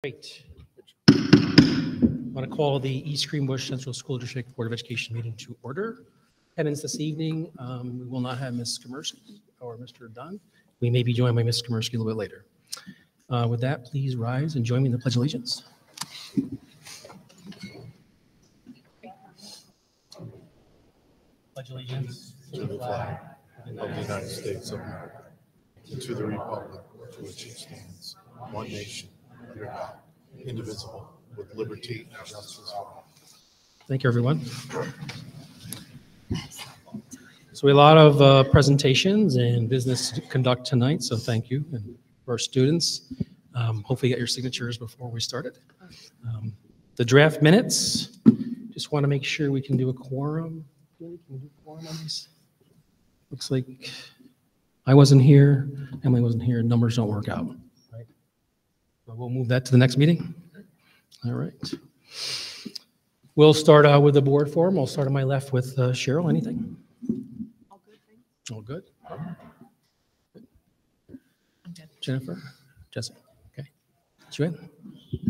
Great. I want to call the East Greenbush Central School District Board of Education meeting to order. Attendance this evening, we will not have Ms. Komersky or Mr. Dunn. We may be joined by Ms. Komersky a little bit later. With that, please rise and join me in the Pledge of Allegiance. Pledge allegiance to the flag of the United States of America, and to the republic for which it stands, one nation, under God, indivisible, with liberty and justice for all. Thank you, everyone. So we have a lot of presentations and business to conduct tonight, so thank you. And for our students, hopefully you get your signatures before we started. The draft minutes, just want to make sure we can do a quorum. Can we do a quorum on these? Looks like I wasn't here, Emily wasn't here, numbers don't work out. Right? So we'll move that to the next meeting. All right. We'll start out with the board forum. I'll start on my left with Cheryl. Anything? All good, thanks. All good? I'm good. Jennifer? Jesse? Okay. Joanne?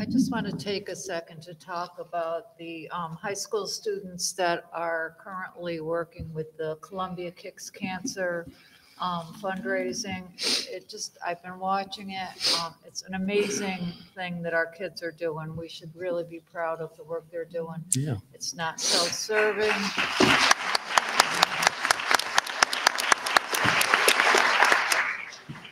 I just want to take a second to talk about the high school students that are currently working with the Columbia Kicks Cancer fundraising. I've been watching it. It's an amazing thing that our kids are doing. We should really be proud of the work they're doing. Yeah. It's not self-serving.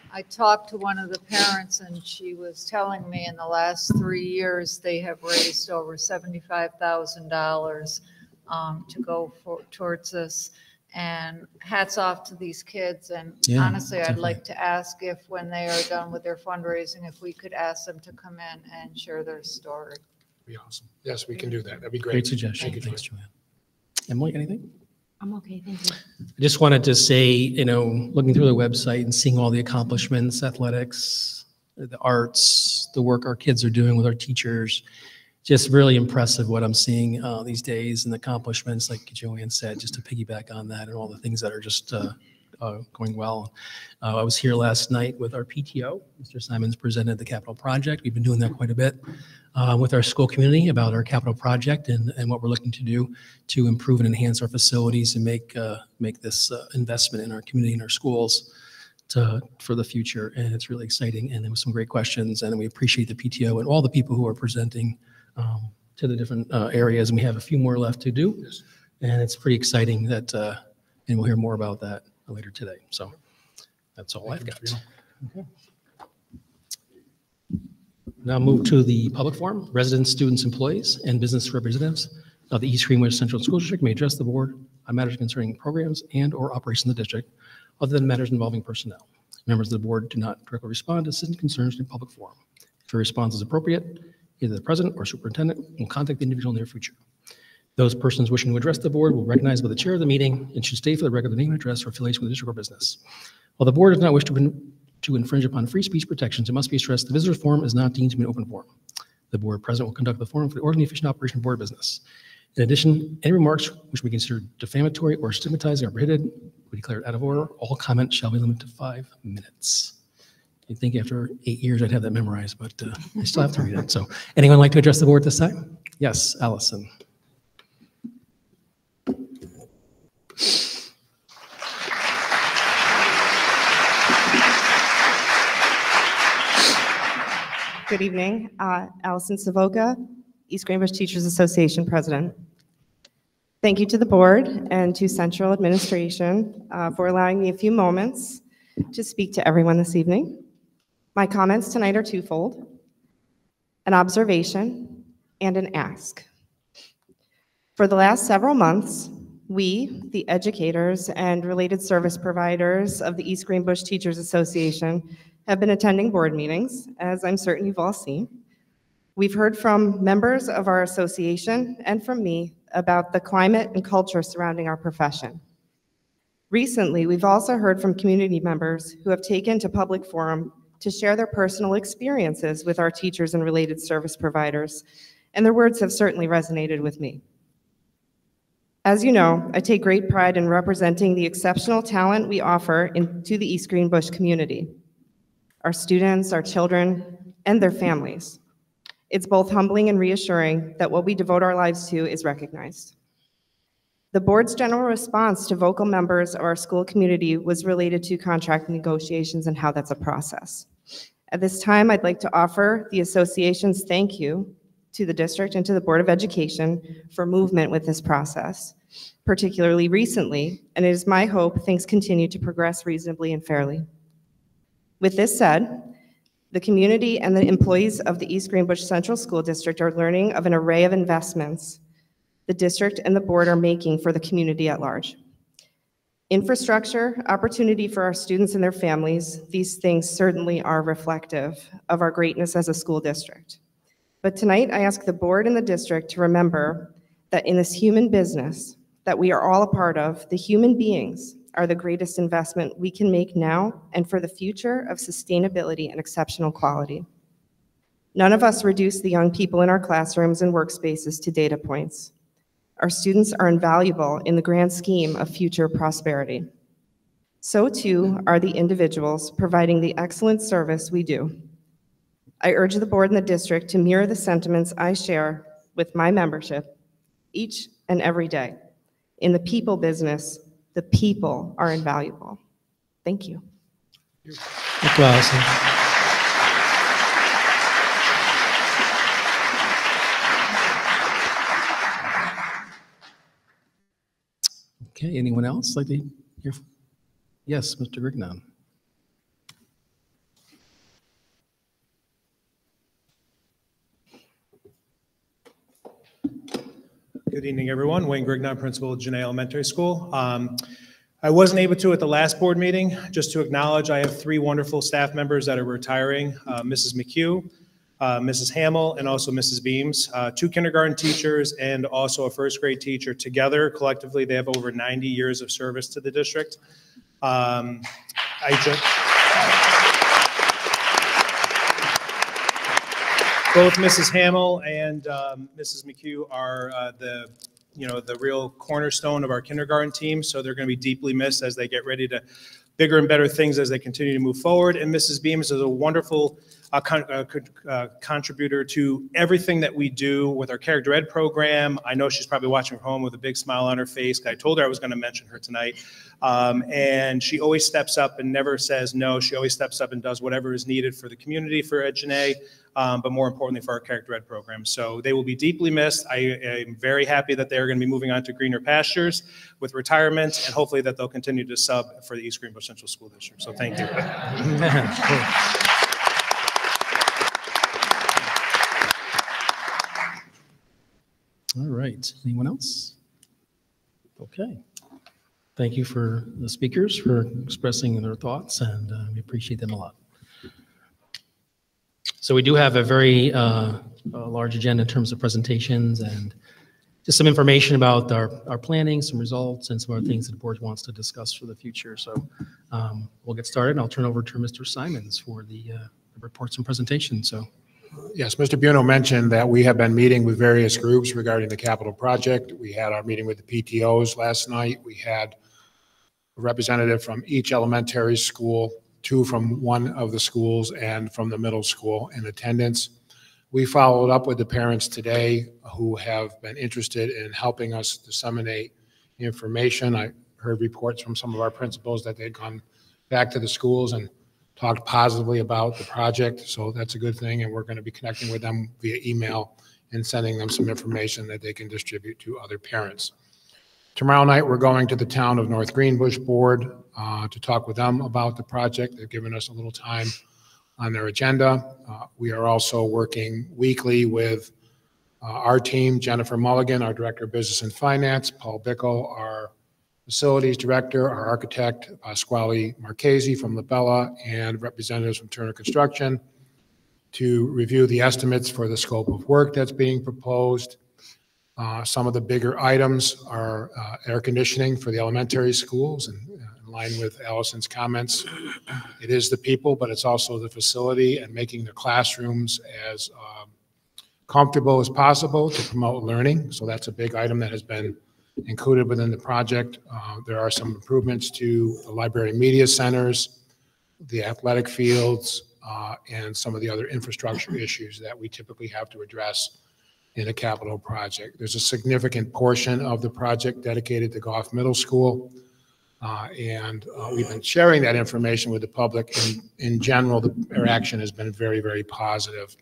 I talked to one of the parents and she was telling me in the last 3 years, they have raised over $75,000 to go towards this. And hats off to these kids. And Yeah, honestly, I'd definitely. like to ask if when they are done with their fundraising, if we could ask them to come in and share their story. Be awesome. Yes, we can do that. That'd be great. Great suggestion. Thank you, Thanks, Joanne. Emily, anything? I'm okay, thank you. I just wanted to say, looking through the website and seeing all the accomplishments, athletics, the arts, the work our kids are doing with our teachers, just really impressive what I'm seeing these days and the accomplishments, like Joanne said, just to piggyback on that and all the things that are just going well. I was here last night with our PTO. Mr. Simons presented the capital project. We've been doing that quite a bit with our school community about our capital project and what we're looking to do to improve and enhance our facilities and make this investment in our community and our schools for the future. And it's really exciting. And there was some great questions, and we appreciate the PTO and all the people who are presenting to the different areas. And we have a few more left to do. Yes. And it's pretty exciting that, and we'll hear more about that later today. So that's all I've got. Okay. Now move to the public forum. Residents, students, employees, and business representatives of the East Greenbush Central School District may address the board on matters concerning programs and or operations of the district, other than matters involving personnel. Members of the board do not directly respond to citizen concerns in public forum. If a response is appropriate, either the president or superintendent will contact the individual in the near future. Those persons wishing to address the board will recognize by the chair of the meeting and should state for the record the name and address or affiliation with the district or business. While the board does not wish to infringe upon free speech protections, it must be stressed the visitor's forum is not deemed to be an open forum. The board president will conduct the forum for the orderly and efficient operation of board business. In addition, any remarks which may be considered defamatory or stigmatizing are prohibited. We declare it out of order. All comments shall be limited to 5 minutes. You'd think after 8 years I'd have that memorized, but I still have to read it. So anyone like to address the board this time? Yes, Allison. Good evening. Allison Savoca, East Greenbush Teachers Association President. Thank you to the board and to Central Administration for allowing me a few moments to speak to everyone this evening. My comments tonight are twofold: an observation and an ask. For the last several months, we, the educators and related service providers of the East Greenbush Teachers Association, have been attending board meetings, as I'm certain you've all seen. We've heard from members of our association and from me about the climate and culture surrounding our profession. Recently, we've also heard from community members who have taken to public forum to share their personal experiences with our teachers and related service providers, and their words have certainly resonated with me. As you know, I take great pride in representing the exceptional talent we offer to the East Greenbush community, our students, our children, and their families. It's both humbling and reassuring that what we devote our lives to is recognized. The board's general response to vocal members of our school community was related to contract negotiations and how that's a process. At this time, I'd like to offer the association's thank you to the district and to the Board of Education for movement with this process, particularly recently, and it is my hope things continue to progress reasonably and fairly. With this said, the community and the employees of the East Greenbush Central School District are learning of an array of investments the district and the board are making for the community at large. Infrastructure, opportunity for our students and their families, these things certainly are reflective of our greatness as a school district. But tonight, I ask the board and the district to remember that in this human business that we are all a part of, the human beings are the greatest investment we can make now and for the future of sustainability and exceptional quality. None of us reduce the young people in our classrooms and workspaces to data points. Our students are invaluable in the grand scheme of future prosperity. So too are the individuals providing the excellent service we do. I urge the board and the district to mirror the sentiments I share with my membership each and every day. In the people business, the people are invaluable. Thank you. Thank you, Allison. Okay, anyone else like to hear? Yes, Mr. Grignon. Good evening, everyone. Wayne Grignon, principal of Jenay Elementary School. I wasn't able to at the last board meeting, just to acknowledge I have 3 wonderful staff members that are retiring, Mrs. McHugh, Mrs. Hamill, and also Mrs. Beams, 2 kindergarten teachers and also a first grade teacher. Together, collectively, they have over 90 years of service to the district. Both Mrs. Hamill and Mrs. McHugh are the real cornerstone of our kindergarten team, so they're going to be deeply missed as they get ready to bigger and better things as they continue to move forward. And Mrs. Beams is a wonderful contributor to everything that we do with our Character Ed program. I know she's probably watching from home with a big smile on her face. I told her I was going to mention her tonight. And she always steps up and never says no. She always steps up and does whatever is needed for the community, for Jenay, but more importantly for our Character Ed program. So they will be deeply missed. I am very happy that they're going to be moving on to greener pastures with retirement, and hopefully that they'll continue to sub for the East Greenbush Central School District. So thank you. All right, anyone else? Okay. Thank you for the speakers for expressing their thoughts, and we appreciate them a lot. So we do have a very large agenda in terms of presentations and just some information about our planning, some results, and some other things that the board wants to discuss for the future. So we'll get started, and I'll turn over to Mr. Simons for the reports and presentations. So. Yes, Mr. Buono mentioned that we have been meeting with various groups regarding the capital project. We had our meeting with the PTOs last night. We had a representative from each elementary school, 2 from one of the schools, and from the middle school in attendance. We followed up with the parents today who have been interested in helping us disseminate information. I heard reports from some of our principals that they'd gone back to the schools and talked positively about the project, so that's a good thing, and we're going to be connecting with them via email and sending them some information that they can distribute to other parents. Tomorrow night, we're going to the Town of North Greenbush Board to talk with them about the project. They've given us a little time on their agenda. We are also working weekly with our team, Jennifer Mulligan, our Director of Business and Finance, Paul Bickle, our Facilities Director, our architect, Pasquale Marchesi from Labella, and representatives from Turner Construction to review the estimates for the scope of work that's being proposed. Some of the bigger items are air conditioning for the elementary schools, and in line with Allison's comments, it is the people, but it's also the facility and making the classrooms as comfortable as possible to promote learning. So that's a big item that has been included within the project. There are some improvements to the library media centers, the athletic fields, and some of the other infrastructure issues that we typically have to address in a capital project. There's a significant portion of the project dedicated to Goff Middle School. We've been sharing that information with the public. In general, their action has been very, very positive.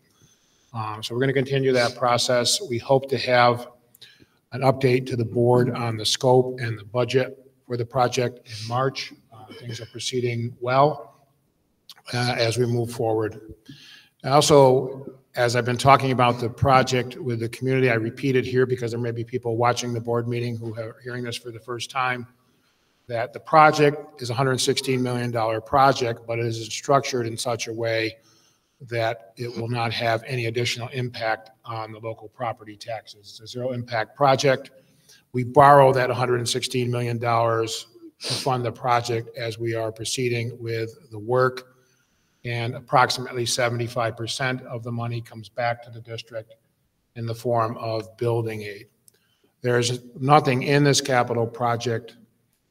So we're going to continue that process. We hope to have an update to the board on the scope and the budget for the project in March. Things are proceeding well as we move forward. Also, as I've been talking about the project with the community, I repeat it here because there may be people watching the board meeting who are hearing this for the first time, that the project is a $116 million project, but it is structured in such a way that it will not have any additional impact on the local property taxes. It's a zero impact project. We borrow that $116 million to fund the project as we are proceeding with the work, and approximately 75% of the money comes back to the district in the form of building aid. There's nothing in this capital project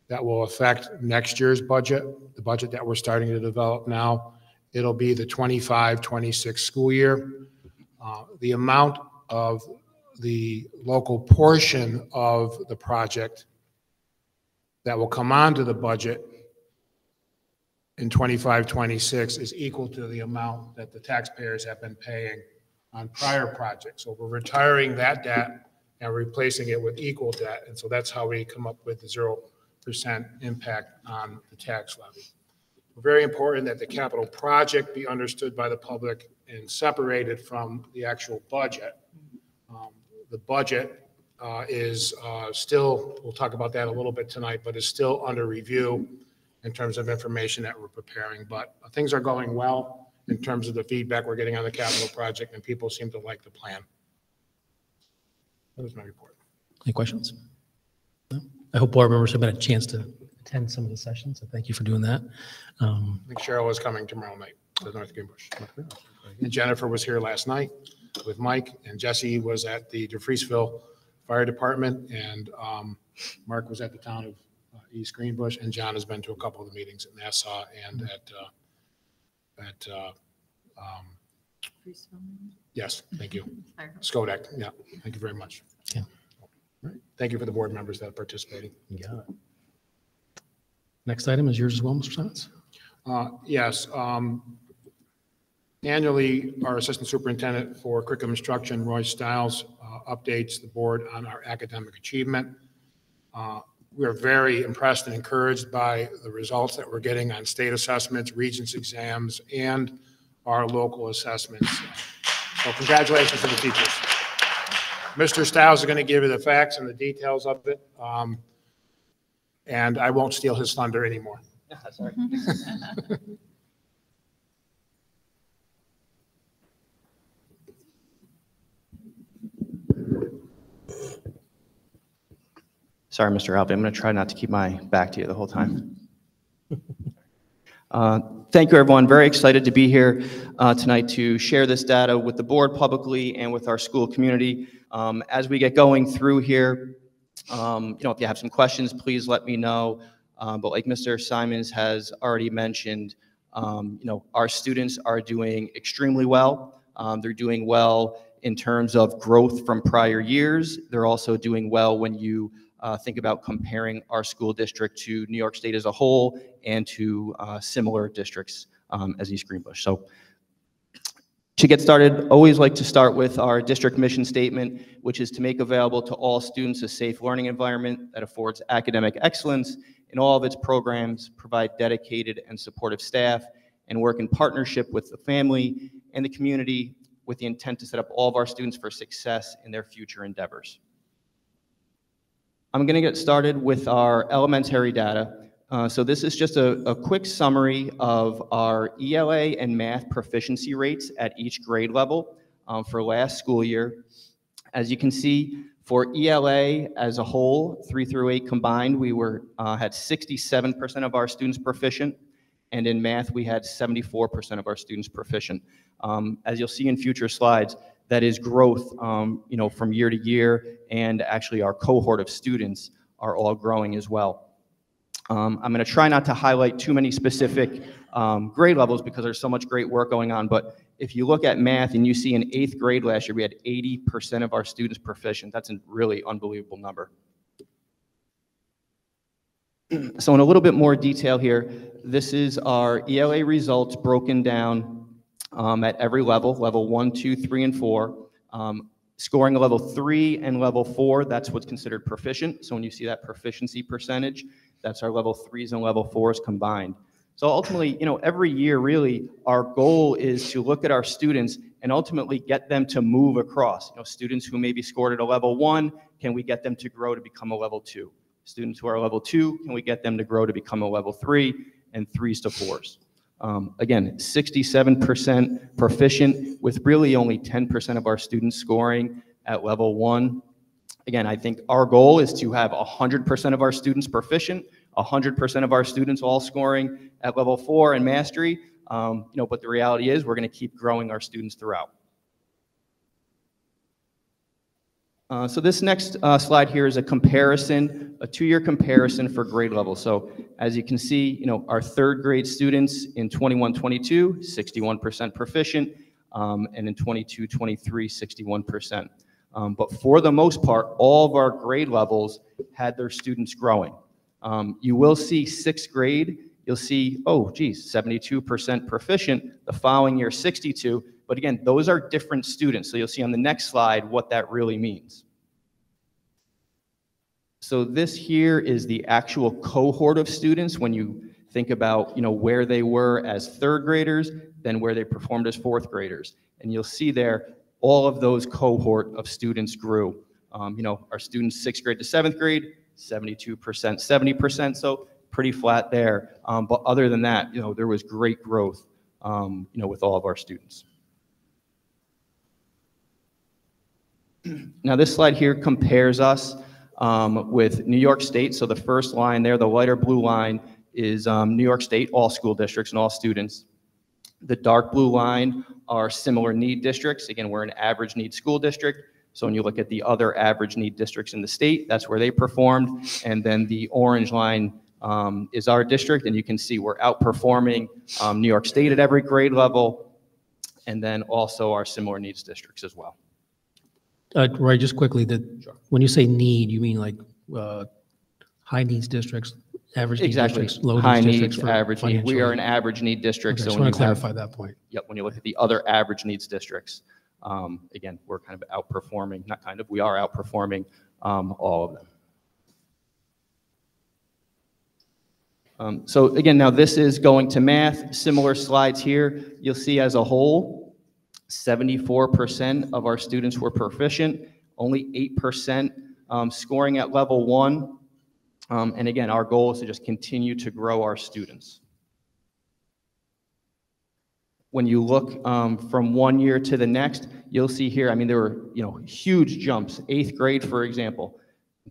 that will affect next year's budget, the budget that we're starting to develop now. It'll be the 25-26 school year. The amount of the local portion of the project that will come onto the budget in 25-26 is equal to the amount that the taxpayers have been paying on prior projects. So we're retiring that debt and replacing it with equal debt. And so that's how we come up with the 0% impact on the tax levy. Very important that the capital project be understood by the public and separated from the actual budget. The budget is still, we'll talk about that a little bit tonight, but is still under review in terms of information that we're preparing. But things are going well in terms of the feedback we're getting on the capital project, and people seem to like the plan. That was my report. Any questions? No? I hope board members have had a chance to attend some of the sessions, so thank you for doing that. I think Cheryl is coming tomorrow night to North Greenbush. And Jennifer was here last night with Mike, and Jesse was at the DeFreeseville Fire Department, and Mark was at the town of East Greenbush, and John has been to a couple of the meetings at Nassau and at yes, thank you. Skodak, yeah, thank you very much. Yeah. All right. Thank you for the board members that are participating. You got it. Next item is yours as well, Mr. Simons. Yes. Annually, our Assistant Superintendent for Curriculum Instruction, Roy Stiles, updates the board on our academic achievement. We are very impressed and encouraged by the results that we're getting on state assessments, Regents exams, and our local assessments. So congratulations to the teachers. Mr. Stiles is going to give you the facts and the details of it, and I won't steal his thunder anymore. Sorry. Sorry, Mr. Alvey. I'm going to try not to keep my back to you the whole time. Thank you, everyone. Very excited to be here tonight to share this data with the board publicly and with our school community. As we get going through here, if you have some questions, please let me know. But like Mr. Simons has already mentioned, our students are doing extremely well. They're doing well in terms of growth from prior years. They're also doing well when you think about comparing our school district to New York State as a whole and to similar districts as East Greenbush. So to get started, always like to start with our district mission statement, which is to make available to all students a safe learning environment that affords academic excellence in all of its programs, provide dedicated and supportive staff, and work in partnership with the family and the community with the intent to set up all of our students for success in their future endeavors. I'm going to get started with our elementary data. So this is just a quick summary of our ELA and math proficiency rates at each grade level for last school year. As you can see, for ELA as a whole, 3 through 8 combined, we had 67% of our students proficient, and in math, we had 74% of our students proficient. As you'll see in future slides, that is growth, from year to year, and actually our cohort of students are all growing as well. I'm going to try not to highlight too many specific grade levels because there's so much great work going on, but if you look at math and you see in 8th grade last year, we had 80% of our students proficient. That's a really unbelievable number. So in a little bit more detail here, this is our ELA results broken down at every level, level 1, 2, 3, and 4. Scoring a level 3 and level 4, that's what's considered proficient. So when you see that proficiency percentage, that's our level 3s and level 4s combined. So ultimately, every year really, our goal is to look at our students and ultimately get them to move across. Students who maybe scored at a level 1, can we get them to grow to become a level 2? Students who are level 2, can we get them to grow to become a level 3, and 3s to 4s? Again, 67% proficient with really only 10% of our students scoring at level 1. Again, I think our goal is to have 100% of our students proficient, 100% of our students all scoring at level 4 and mastery. But the reality is we're going to keep growing our students throughout. So this next slide here is a comparison, a 2-year comparison for grade levels. So as you can see, our 3rd grade students in 21-22, 61% proficient, and in 22-23, 61%. But for the most part, all of our grade levels had their students growing. You will see 6th grade, you'll see, 72% proficient, the following year 62, but again, those are different students. So you'll see on the next slide what that really means. So this here is the actual cohort of students when you think about, where they were as 3rd graders, then where they performed as 4th graders. And you'll see there, all of those cohort of students grew. Our students 6th grade to 7th grade, 72%, 70%, so pretty flat there. But other than that, there was great growth, with all of our students. Now this slide here compares us with New York State. So the first line there, the lighter blue line, is New York State, all school districts and all students. The dark blue line are similar need districts. Again, we're an average need school district. So when you look at the other average need districts in the state, that's where they performed. And then the orange line is our district. And you can see we're outperforming New York State at every grade level. And then also our similar needs districts as well. Roy, just quickly, Sure. when you say need, you mean like high needs districts, average needs Exactly. districts, low High needs needs, districts for average need. We financially? are an average need district. Okay, So just when want you to have, clarify that point. yep, when you look at the other average needs districts, again, we're kind of outperforming, not kind of, we are outperforming all of them. So again, now this is going to math, similar slides here. You'll see as a whole, 74% of our students were proficient, only 8% scoring at level 1. And again, our goal is to just continue to grow our students. When you look from one year to the next, you'll see here, there were huge jumps. 8th grade, for example,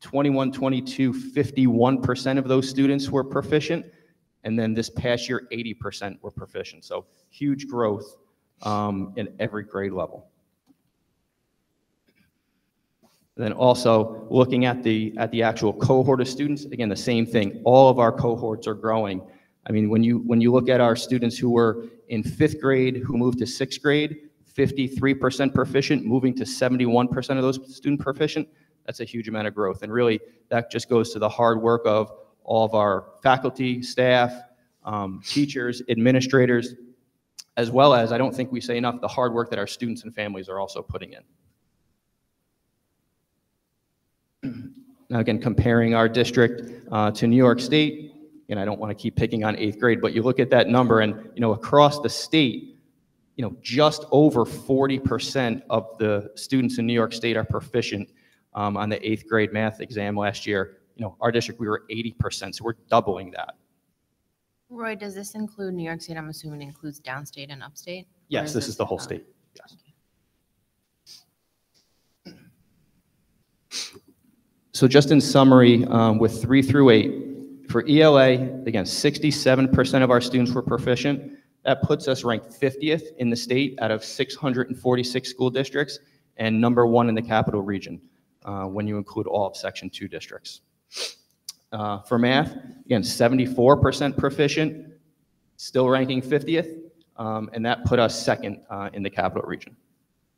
21-22, 51% of those students were proficient. And then this past year, 80% were proficient. So huge growth in every grade level. Then also looking at the actual cohort of students, again, the same thing. All of our cohorts are growing. When you look at our students who were in 5th grade, who moved to 6th grade, 53% proficient, moving to 71% of those student proficient, that's a huge amount of growth. And really, that just goes to the hard work of all of our faculty, staff, teachers, administrators, as well as, I don't think we say enough, the hard work that our students and families are also putting in. Now again, comparing our district to New York State, and I don't want to keep picking on 8th grade, but you look at that number and, across the state, just over 40% of the students in New York State are proficient on the 8th grade math exam last year. Our district, we were 80%, so we're doubling that. Roy, does this include New York State? I'm assuming it includes downstate and upstate? Yes, this is the whole state, yes. So just in summary, with 3 through 8, for ELA, again, 67% of our students were proficient. That puts us ranked 50th in the state out of 646 school districts and #1 in the capital region when you include all of Section 2 districts. for math. Again, 74% proficient, still ranking 50th, and that put us second in the capital region.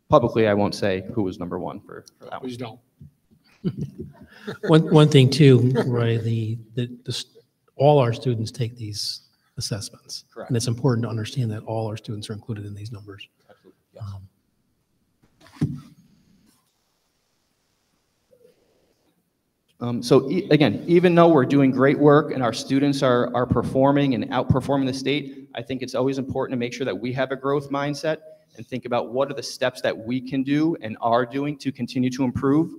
Publicly, I won't say who was number one for that one. Please don't. One thing too, Roy, all our students take these assessments. Correct. And it's important to understand that all our students are included in these numbers. Absolutely, yes. Again, even though we're doing great work and our students are performing and outperforming the state, I think it's always important to make sure that we have a growth mindset and think about what are the steps that we can do and are doing to continue to improve.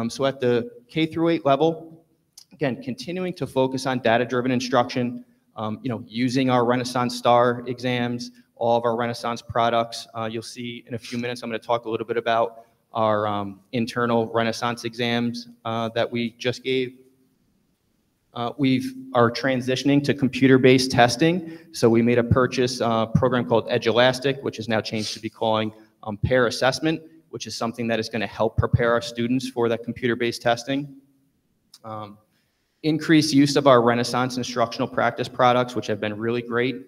So at the K through 8 level, again, continuing to focus on data-driven instruction, using our Renaissance Star exams, all of our Renaissance products. You'll see in a few minutes, I'm going to talk a little bit about our internal Renaissance exams that we just gave. We are transitioning to computer-based testing. So we made a purchase program called Edge Elastic, which is now changed to be calling pair assessment, which is something that is going to help prepare our students for that computer-based testing. Increased use of our Renaissance instructional practice products, which have been really great.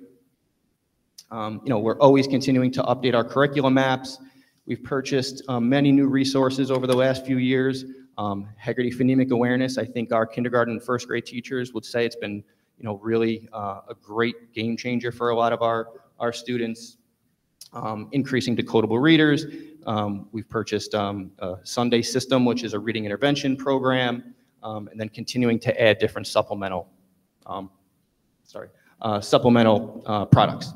We're always continuing to update our curriculum maps. We've purchased many new resources over the last few years. Heggerty phonemic awareness, I think our kindergarten and first grade teachers would say it's been, really a great game changer for a lot of our students. Increasing decodable readers. We've purchased a Sunday System, which is a reading intervention program, and then continuing to add different supplemental products.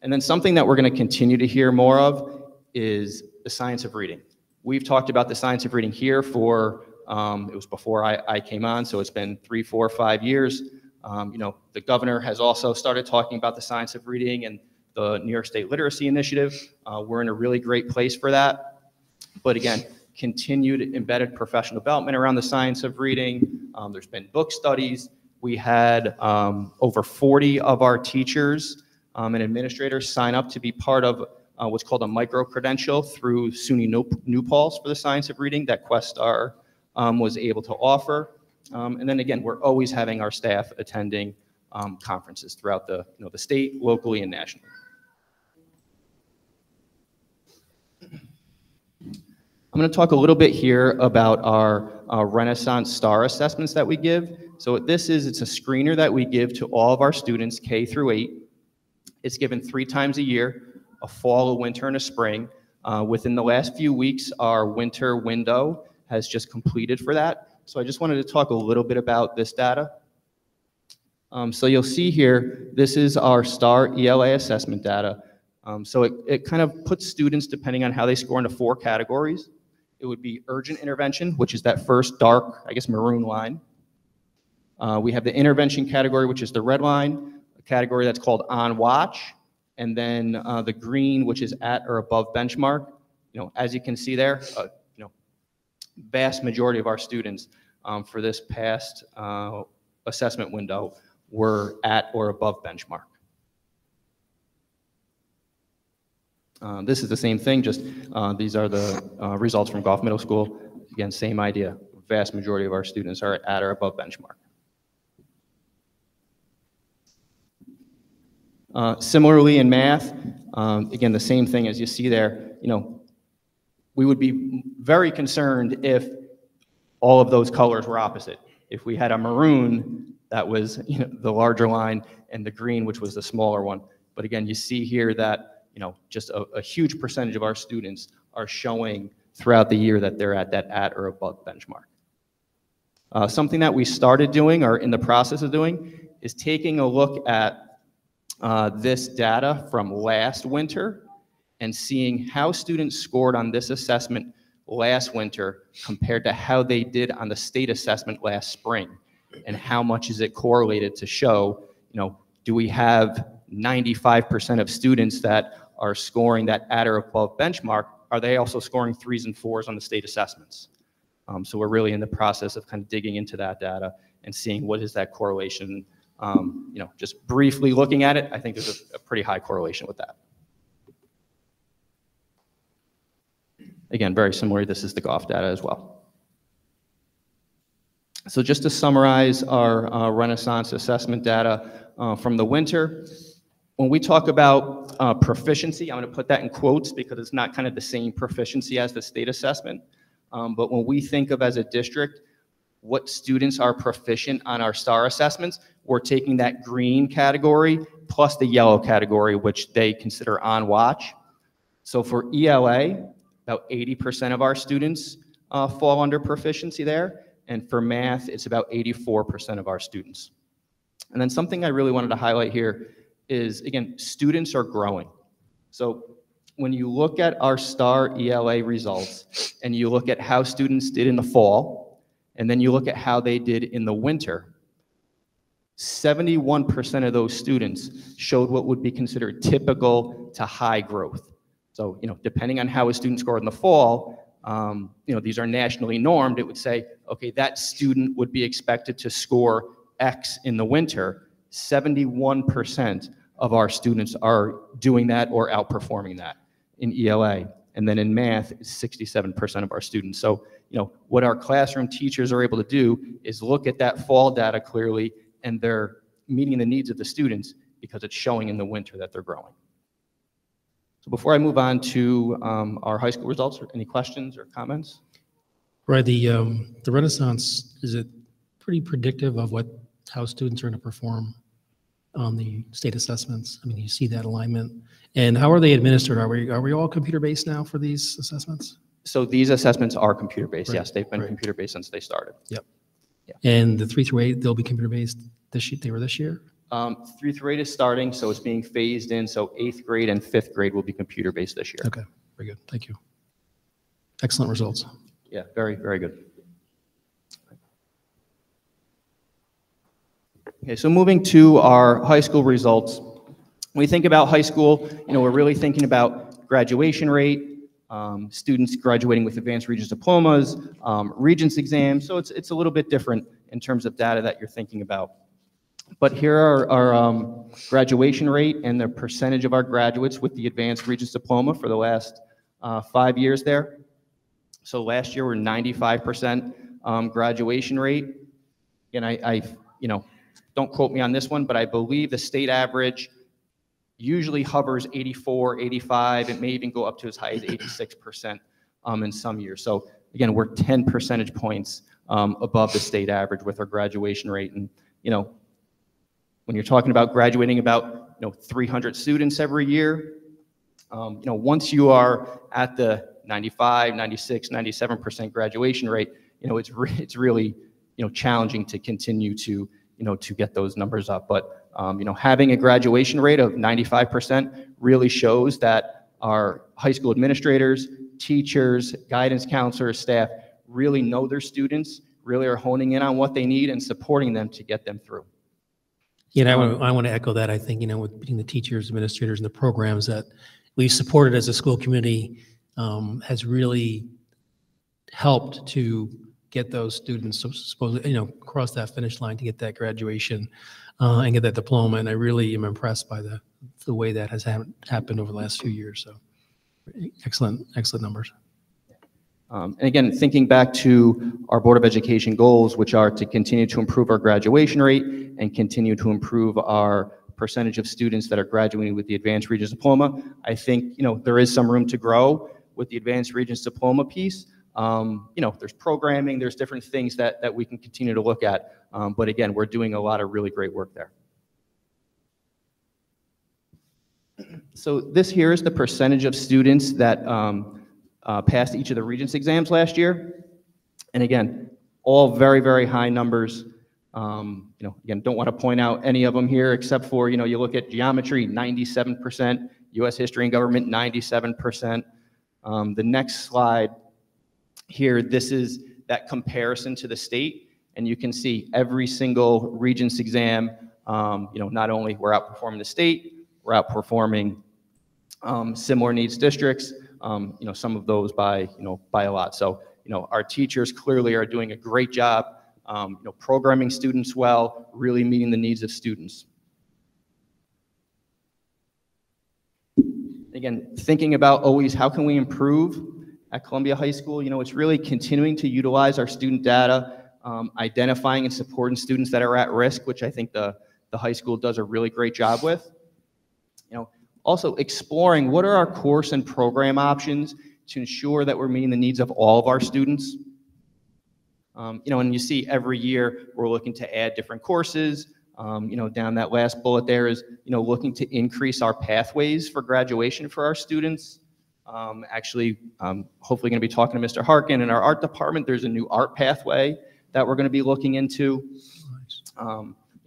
And then something that we're going to continue to hear more of is the science of reading. We've talked about the science of reading here for, it was before I came on, so it's been 3, 4, 5 years. The governor has also started talking about the science of reading and the New York State Literacy Initiative. We're in a really great place for that. But again, continued embedded professional development around the science of reading. There's been book studies. We had over 40 of our teachers and administrators sign up to be part of what's called a micro-credential through SUNY New Paltz for the science of reading that Questar was able to offer. And then again, we're always having our staff attending conferences throughout the state, locally, and nationally. I'm going to talk a little bit here about our Renaissance Star assessments that we give. So what this is, it's a screener that we give to all of our students, K through 8. It's given 3 times a year, a fall, a winter, and a spring. Within the last few weeks, our winter window has just completed for that. So I just wanted to talk a little bit about this data. So you'll see here, this is our STAR ELA assessment data. So it kind of puts students, depending on how they score, into 4 categories. It would be urgent intervention, which is that first dark, maroon line. We have the intervention category, which is the red line, a category that's called on watch, and then the green, which is at or above benchmark. As you can see there, vast majority of our students for this past assessment window were at or above benchmark. This is the same thing, just these are the results from Goff Middle School. Again, same idea. Vast majority of our students are at or above benchmark. Similarly in math, again, the same thing as you see there. We would be very concerned if all of those colors were opposite. If we had a maroon, that was the larger line, and the green, which was the smaller one. But again, you see here that just a huge percentage of our students are showing throughout the year that they're at or above benchmark. Something that we started doing or in the process of doing is taking a look at this data from last winter and seeing how students scored on this assessment last winter compared to how they did on the state assessment last spring, and how much is it correlated to show, do we have 95% of students that are scoring that at or above benchmark? Are they also scoring 3s and 4s on the state assessments? So we're really in the process of kind of digging into that data and seeing what is that correlation. Just briefly looking at it, I think there's a pretty high correlation with that. Again, very similar, this is the Goff data as well. So just to summarize our Renaissance assessment data from the winter, when we talk about proficiency, I'm going to put that in quotes because it's not kind of the same proficiency as the state assessment. But when we think of as a district, what students are proficient on our STAR assessments, we're taking that green category plus the yellow category, which they consider on watch. So for ELA, about 80% of our students fall under proficiency there. And for math, it's about 84% of our students. And then something I really wanted to highlight here is, again, students are growing. So when you look at our STAR ELA results and you look at how students did in the fall, and then you look at how they did in the winter, 71% of those students showed what would be considered typical to high growth. So, depending on how a student scored in the fall, these are nationally normed. It would say, okay, that student would be expected to score X in the winter. 71% of our students are doing that or outperforming that in ELA. And then in math, it's 67% of our students. So, what our classroom teachers are able to do is look at that fall data clearly, and they're meeting the needs of the students because it's showing in the winter that they're growing. So before I move on to our high school results, any questions or comments? Right, the Renaissance, is it pretty predictive of how students are going to perform on the state assessments? I mean, you see that alignment. And how are they administered? Are we all computer-based now for these assessments? So these assessments are computer-based, Right, yes. They've been right. computer-based since they started. Yep. Yeah. And the 3 through 8, they'll be computer-based they were this year? 3 through 8 is starting, so it's being phased in. So 8th grade and 5th grade will be computer-based this year. Okay, very good. Thank you. Excellent results. Yeah, very, very good. Okay, so moving to our high school results. When we think about high school, we're really thinking about graduation rate, students graduating with advanced Regents diplomas, Regents exams. So it's a little bit different in terms of data that you're thinking about. But here are our graduation rate and the percentage of our graduates with the advanced Regents diploma for the last 5 years there. So last year we're 95% graduation rate. And I don't quote me on this one, but I believe the state average usually hovers 84, 85. It may even go up to as high as 86% in some years. So again, we're 10 percentage points above the state average with our graduation rate. And when you're talking about graduating about 300 students every year, once you are at the 95, 96, 97% graduation rate, it's really challenging to continue to get those numbers up. But having a graduation rate of 95% really shows that our high school administrators, teachers, guidance counselors, staff really know their students, really are honing in on what they need and supporting them to get them through. Yeah, I want to echo that. I think, with between the teachers, administrators, and the programs that we've supported as a school community has really helped to get those students, cross that finish line to get that graduation and get that diploma. And I really am impressed by the way that has happened over the last few years. So excellent numbers. And again, thinking back to our Board of Education goals, which are to continue to improve our graduation rate and continue to improve our percentage of students that are graduating with the Advanced Regents Diploma, I think, there is some room to grow with the Advanced Regents Diploma piece. There's programming, there's different things that we can continue to look at. But again, we're doing a lot of really great work there. So this here is the percentage of students that passed each of the Regents exams last year. And again, all very, very high numbers. Again, don't want to point out any of them here except for, you look at geometry, 97%, U.S. history and government, 97%. The next slide here, this is that comparison to the state. And you can see every single Regents exam, not only we're outperforming the state, we're outperforming similar needs districts, some of those by a lot. So, our teachers clearly are doing a great job, programming students well, really meeting the needs of students. Again, thinking about always how can we improve at Columbia High School, it's really continuing to utilize our student data, identifying and supporting students that are at risk, which I think the high school does a really great job with. Also exploring what are our course and program options to ensure that we're meeting the needs of all of our students. And you see every year we're looking to add different courses. Down that last bullet there is, looking to increase our pathways for graduation for our students. Hopefully going to be talking to Mr. Harkin in our art department. There's a new art pathway that we're going to be looking into.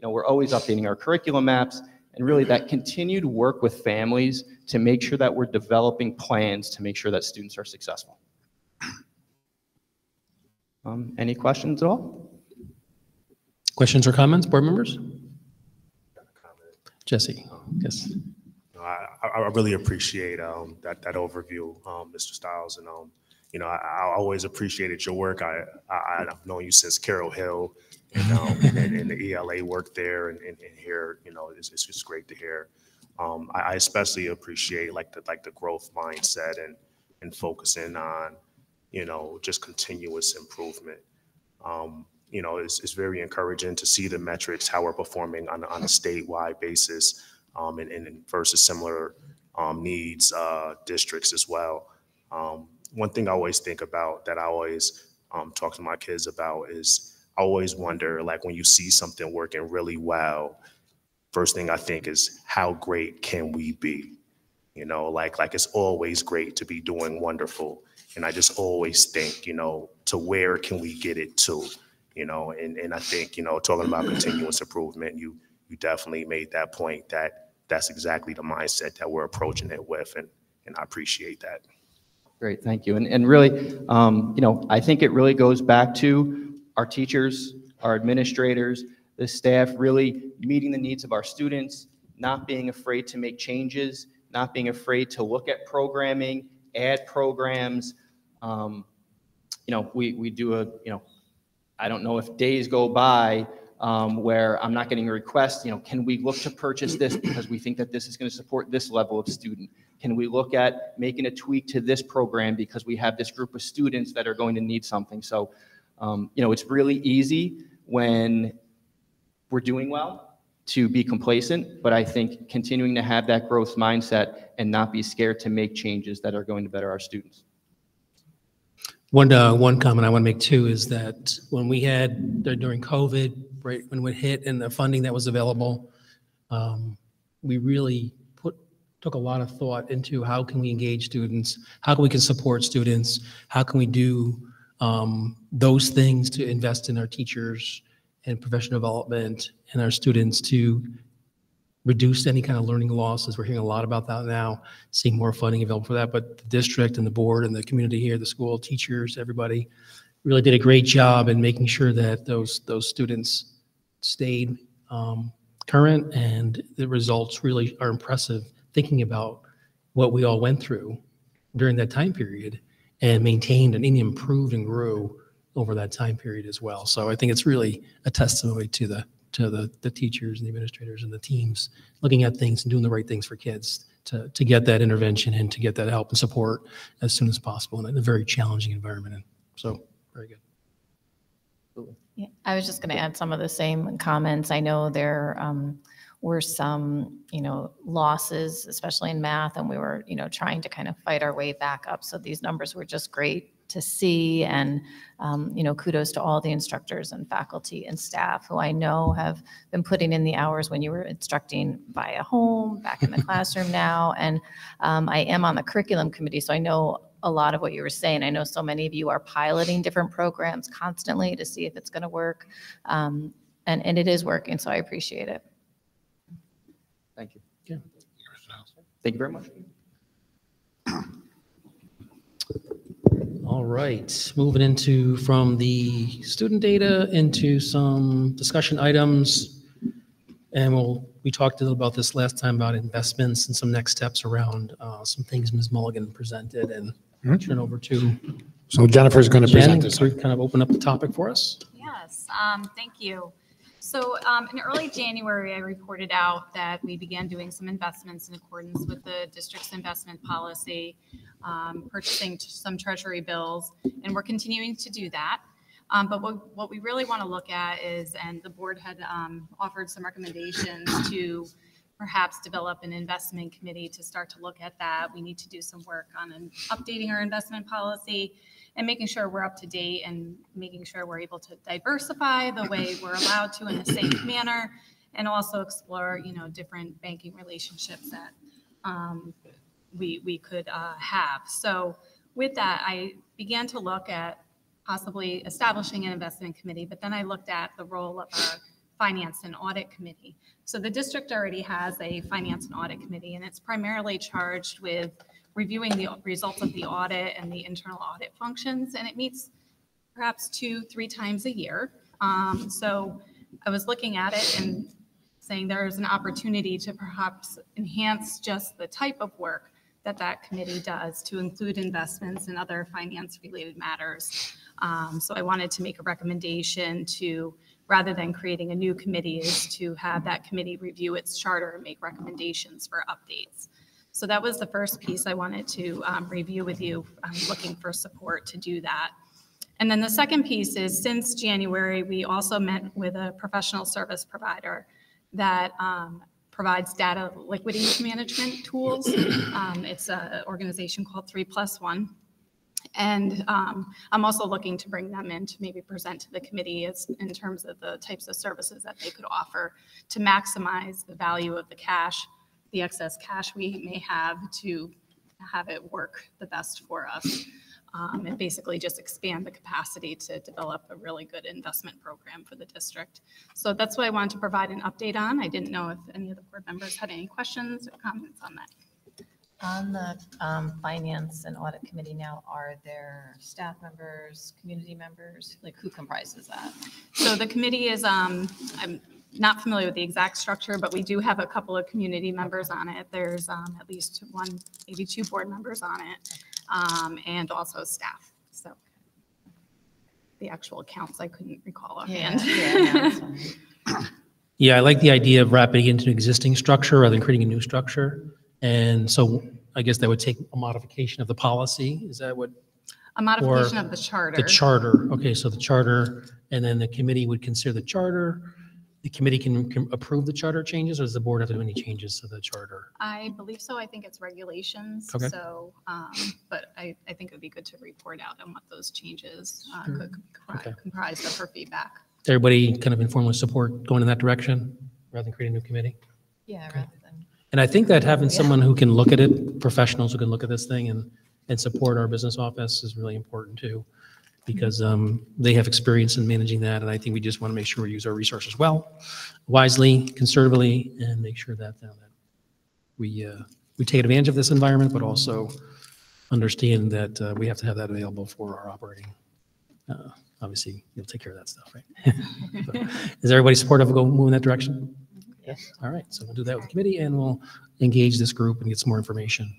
We're always updating our curriculum maps, and really that continued work with families to make sure that we're developing plans to make sure that students are successful. Any questions at all? Questions or comments, board members? Jesse, yes. I really appreciate that overview, Mr. Stiles, and I always appreciated your work. I've known you since Carroll Hill, and the ELA work there, and here, it's just great to hear. I especially appreciate the growth mindset and focusing on just continuous improvement. It's very encouraging to see the metrics, how we're performing on a statewide basis, and versus similar needs districts as well. One thing I always think about that I always talk to my kids about is I always wonder, when you see something working really well, first thing I think is how great can we be? It's always great to be doing wonderful. And I just always think, to where can we get it to? And I think, talking about continuous improvement, you definitely made that point that's exactly the mindset that we're approaching it with. And I appreciate that. Great, thank you. And really, I think it really goes back to our teachers, our administrators, the staff really meeting the needs of our students, not being afraid to make changes, not being afraid to look at programming, add programs. We do I don't know if days go by where I'm not getting a request, can we look to purchase this because we think that this is going to support this level of student? Can we look at making a tweak to this program because we have this group of students that are going to need something? So, it's really easy when we're doing well to be complacent, but I think continuing to have that growth mindset and not be scared to make changes that are going to better our students. One comment I want to make too is that when we had during COVID, right, when it hit and the funding that was available, we really took a lot of thought into how can we engage students, how can we support students, how can we do those things to invest in our teachers and professional development and our students to reduce any kind of learning losses. We're hearing a lot about that now, seeing more funding available for that. But the district and the board and the community here, the school, teachers, everybody really did a great job in making sure that those students stayed current, and the results really are impressive, thinking about what we all went through during that time period and maintained and even improved and grew over that time period as well. So I think it's really a testimony to the teachers and the administrators and the teams looking at things and doing the right things for kids to get that intervention and to get that help and support as soon as possible in a very challenging environment. And so very good. Yeah, I was just going to add some of the same comments. I know there were some, losses, especially in math, and we were, trying to kind of fight our way back up. So these numbers were just great to see, and kudos to all the instructors and faculty and staff who I know have been putting in the hours when you were instructing via home, back in the classroom now. And I am on the curriculum committee, so I know a lot of what you were saying. I know so many of you are piloting different programs constantly to see if it's going to work, and it is working, so I appreciate it. Thank you. Yeah. Thank you very much. All right, moving from the student data into some discussion items. And we talked a little about this last time about investments and some next steps around some things Ms. Mulligan presented, and turn over to So Jennifer's going to present Jen this. to kind of open up the topic for us. Yes, thank you. So in early January, I reported out that we began doing some investments in accordance with the district's investment policy, purchasing some treasury bills, and we're continuing to do that. But what we really want to look at is, and the board had offered some recommendations to perhaps develop an investment committee to start to look at that. We need to do some work on updating our investment policy and making sure we're up to date and making sure we're able to diversify the way we're allowed to in a safe manner, and also explore, different banking relationships that we could have. So with that, I began to look at possibly establishing an investment committee, but then I looked at the role of our finance and audit committee. So the district already has a finance and audit committee, and it's primarily charged with reviewing the results of the audit and the internal audit functions, and it meets perhaps 2-3 times a year. So I was looking at it and saying there's an opportunity to perhaps enhance just the type of work that committee does to include investments and other finance-related matters. So I wanted to make a recommendation to, rather than creating a new committee, is to have that committee review its charter and make recommendations for updates. So that was the first piece I wanted to review with you. I'm looking for support to do that. And then the second piece is, since January, we also met with a professional service provider that provides data liquidity management tools. It's an organization called 3+1. And I'm also looking to bring them in to maybe present to the committee in terms of the types of services that they could offer to maximize the value of the cash, the excess cash we may have, to have it work the best for us. And basically just expand the capacity to develop a really good investment program for the district. So that's what I wanted to provide an update on. I didn't know if any of the board members had any questions or comments on that. On the Finance and Audit Committee now, are there staff members, community members? Like, who comprises that? So the committee is, I'm not familiar with the exact structure, but we do have a couple of community members on it. There's at least 1, maybe 2 board members on it, and also staff. So the actual accounts I couldn't recall offhand. Yeah, I like the idea of wrapping into an existing structure rather than creating a new structure. And so I guess that would take a modification of the policy. Is that what? A modification of the charter. The charter. Okay, so the charter, and then the committee would consider the charter. The committee can approve the charter changes, or does the board have to do any changes to the charter? I believe so. I think it's regulations. Okay. So, but I think it would be good to report out on what those changes could comprise of her feedback. Is everybody kind of informed with support going in that direction rather than creating a new committee? Yeah, rather than. And I think that having someone who can look at it, professionals who can look at this thing and support our business office is really important too, because they have experience in managing that. And I think we just want to make sure we use our resources well, wisely, conservatively, and make sure that we take advantage of this environment, but also understand that we have to have that available for our operating. Obviously, you'll take care of that stuff, right? So, is everybody supportive of moving that direction? Yes. All right, so we'll do that with the committee, and we'll engage this group and get some more information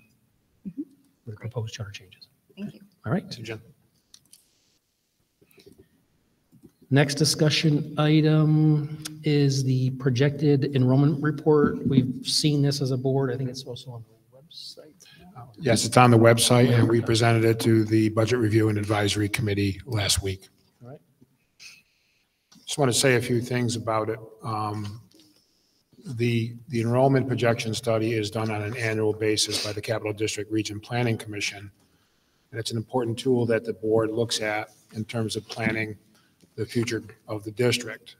with the proposed charter changes. Thank you. All right, so Jen. Next discussion item is the projected enrollment report. We've seen this as a board. I think it's also on the website. Yes, it's on the website, and we presented it to the Budget Review and Advisory Committee last week. All right. Just want to say a few things about it. The enrollment projection study is done on an annual basis by the Capital District Region Planning Commission. And it's an important tool that the board looks at in terms of planning the future of the district.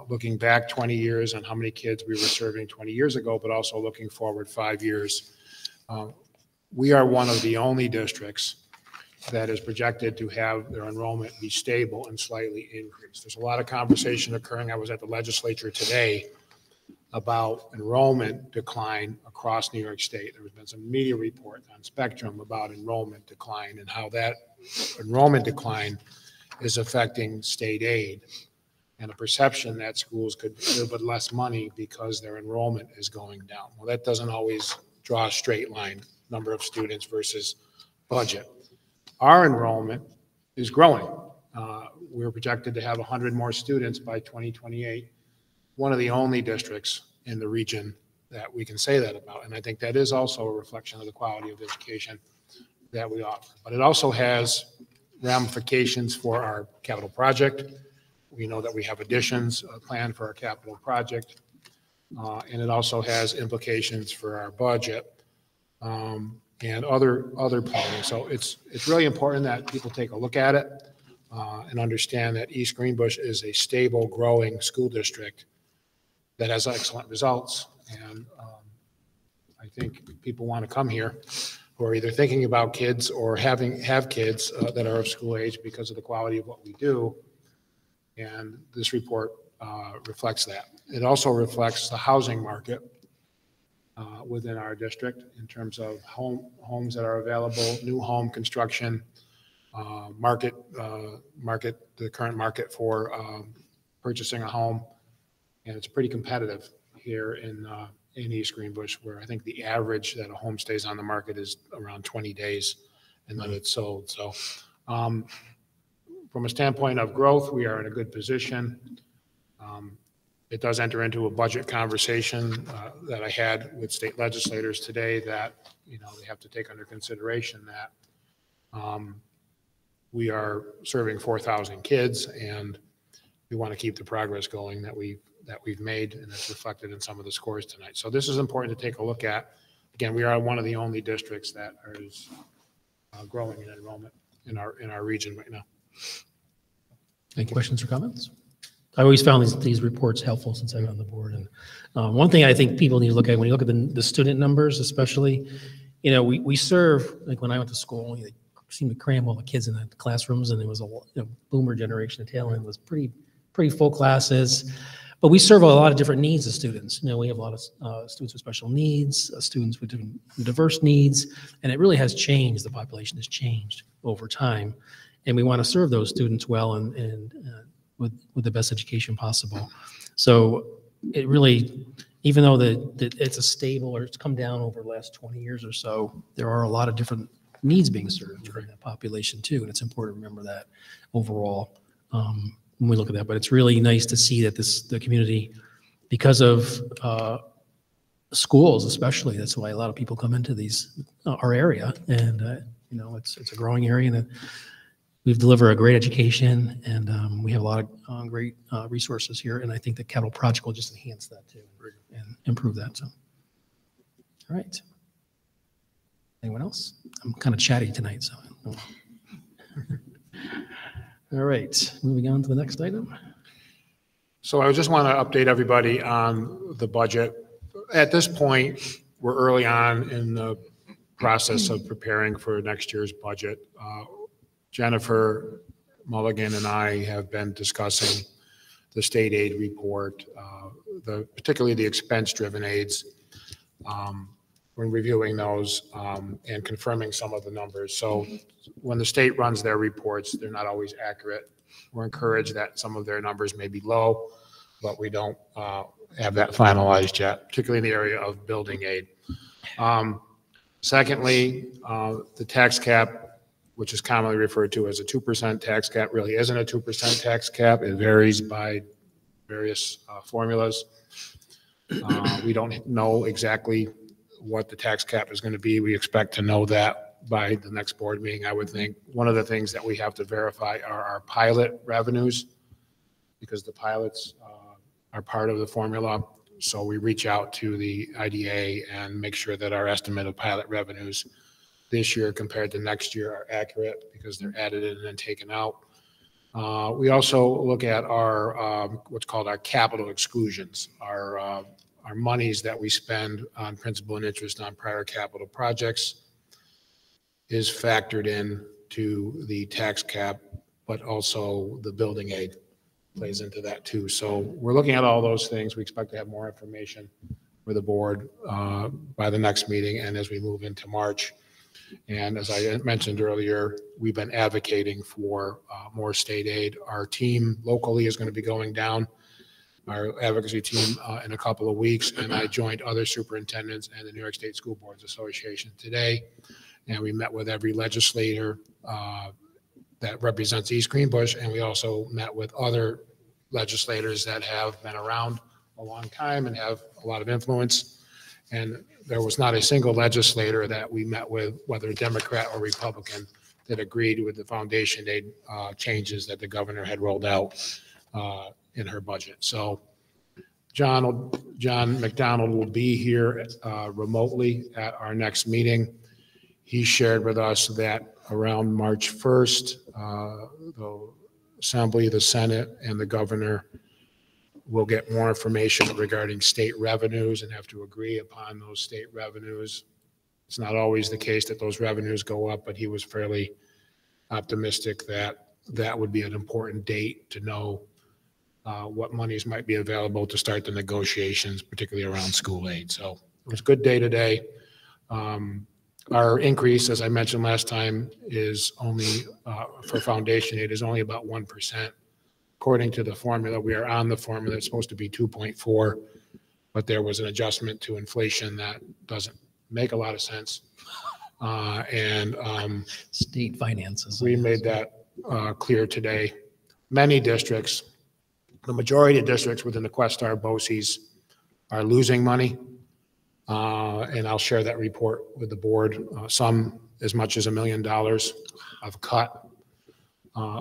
Looking back 20 years on how many kids we were serving 20 years ago, but also looking forward 5 years. We are one of the only districts that is projected to have their enrollment be stable and slightly increase. There's a lot of conversation occurring. I was at the legislature today about enrollment decline across New York State. There has been some media reports on Spectrum about enrollment decline and how that enrollment decline is affecting state aid, and a perception that schools could live with less money because their enrollment is going down. Well, that doesn't always draw a straight line, number of students versus budget. Our enrollment is growing. We're projected to have 100 more students by 2028. One of the only districts in the region that we can say that about. And I think that is also a reflection of the quality of education that we offer. But it also has ramifications for our capital project. We know that we have additions planned for our capital project, and it also has implications for our budget and other planning. So it's really important that people take a look at it and understand that East Greenbush is a stable, growing school district that has excellent results. And I think people want to come here who are either thinking about kids or have kids that are of school age because of the quality of what we do. And this report reflects that. It also reflects the housing market within our district in terms of homes that are available, new home construction, the current market for purchasing a home. And it's pretty competitive here in East Greenbush, where I think the average that a home stays on the market is around 20 days and then it's sold. So from a standpoint of growth, we are in a good position. It does enter into a budget conversation that I had with state legislators today that, they have to take under consideration that we are serving 4,000 kids and we want to keep the progress going that we've made, and it's reflected in some of the scores tonight. So this is important to take a look at. Again, we are one of the only districts that is growing in enrollment in our region right now. Any questions or comments? I always found these reports helpful since I've been on the board. And one thing I think people need to look at when you look at the student numbers, especially, we serve, like when I went to school, they seemed to cram all the kids in the classrooms, and there was a boomer generation. The tail end was pretty full classes. But we serve a lot of different needs of students. We have a lot of students with special needs, students with different diverse needs, and it really has changed. The population has changed over time, and we want to serve those students well and with the best education possible. So it really, even though it's a stable or it's come down over the last 20 years or so, there are a lot of different needs being served in that population too, and it's important to remember that overall. When we look at that, but it's really nice to see that the community, because of schools especially, that's why a lot of people come into our area, and it's a growing area, and we've delivered a great education, and we have a lot of great resources here, and I think the capital project will just enhance that too and improve that. So, all right. Anyone else? I'm kind of chatty tonight, so. All right, moving on to the next item. So I just want to update everybody on the budget. At this point, we're early on in the process of preparing for next year's budget. Jennifer Mulligan and I have been discussing the state aid report, particularly the expense-driven aids, when reviewing those and confirming some of the numbers. So when the state runs their reports, they're not always accurate. We're encouraged that some of their numbers may be low, but we don't have that finalized yet, particularly in the area of building aid. Secondly, the tax cap, which is commonly referred to as a 2% tax cap, really isn't a 2% tax cap. It varies by various formulas. We don't know exactly what the tax cap is going to be. We expect to know that by the next board meeting, I would think. One of the things that we have to verify are our pilot revenues, because the pilots are part of the formula. So we reach out to the IDA and make sure that our estimate of pilot revenues this year compared to next year are accurate, because they're added in and then taken out. We also look at our what's called our capital exclusions, our monies that we spend on principal and interest on prior capital projects is factored in to the tax cap, but also the building aid plays into that too. So we're looking at all those things. We expect to have more information for the board by the next meeting and as we move into March. And as I mentioned earlier, we've been advocating for more state aid. Our team locally is going to be going down, our advocacy team, in a couple of weeks, and I joined other superintendents and the New York State School Boards Association today, and we met with every legislator that represents East Greenbush, and we also met with other legislators that have been around a long time and have a lot of influence. And there was not a single legislator that we met with, whether Democrat or Republican, that agreed with the foundation aid changes that the governor had rolled out in her budget. So John McDonald will be here remotely at our next meeting. He shared with us that around March 1st, the Assembly, the Senate, and the governor will get more information regarding state revenues and have to agree upon those state revenues. It's not always the case that those revenues go up, but he was fairly optimistic that that would be an important date to know what monies might be available to start the negotiations, particularly around school aid. So it was a good day today. Our increase, as I mentioned last time, is only for foundation aid is only about 1%. According to the formula, we are on the formula. It's supposed to be 2.4, but there was an adjustment to inflation that doesn't make a lot of sense. State finances. We made that clear today. Many districts, the majority of districts within the Questar BOCES are losing money. And I'll share that report with the board. Some as much as $1 million of cut.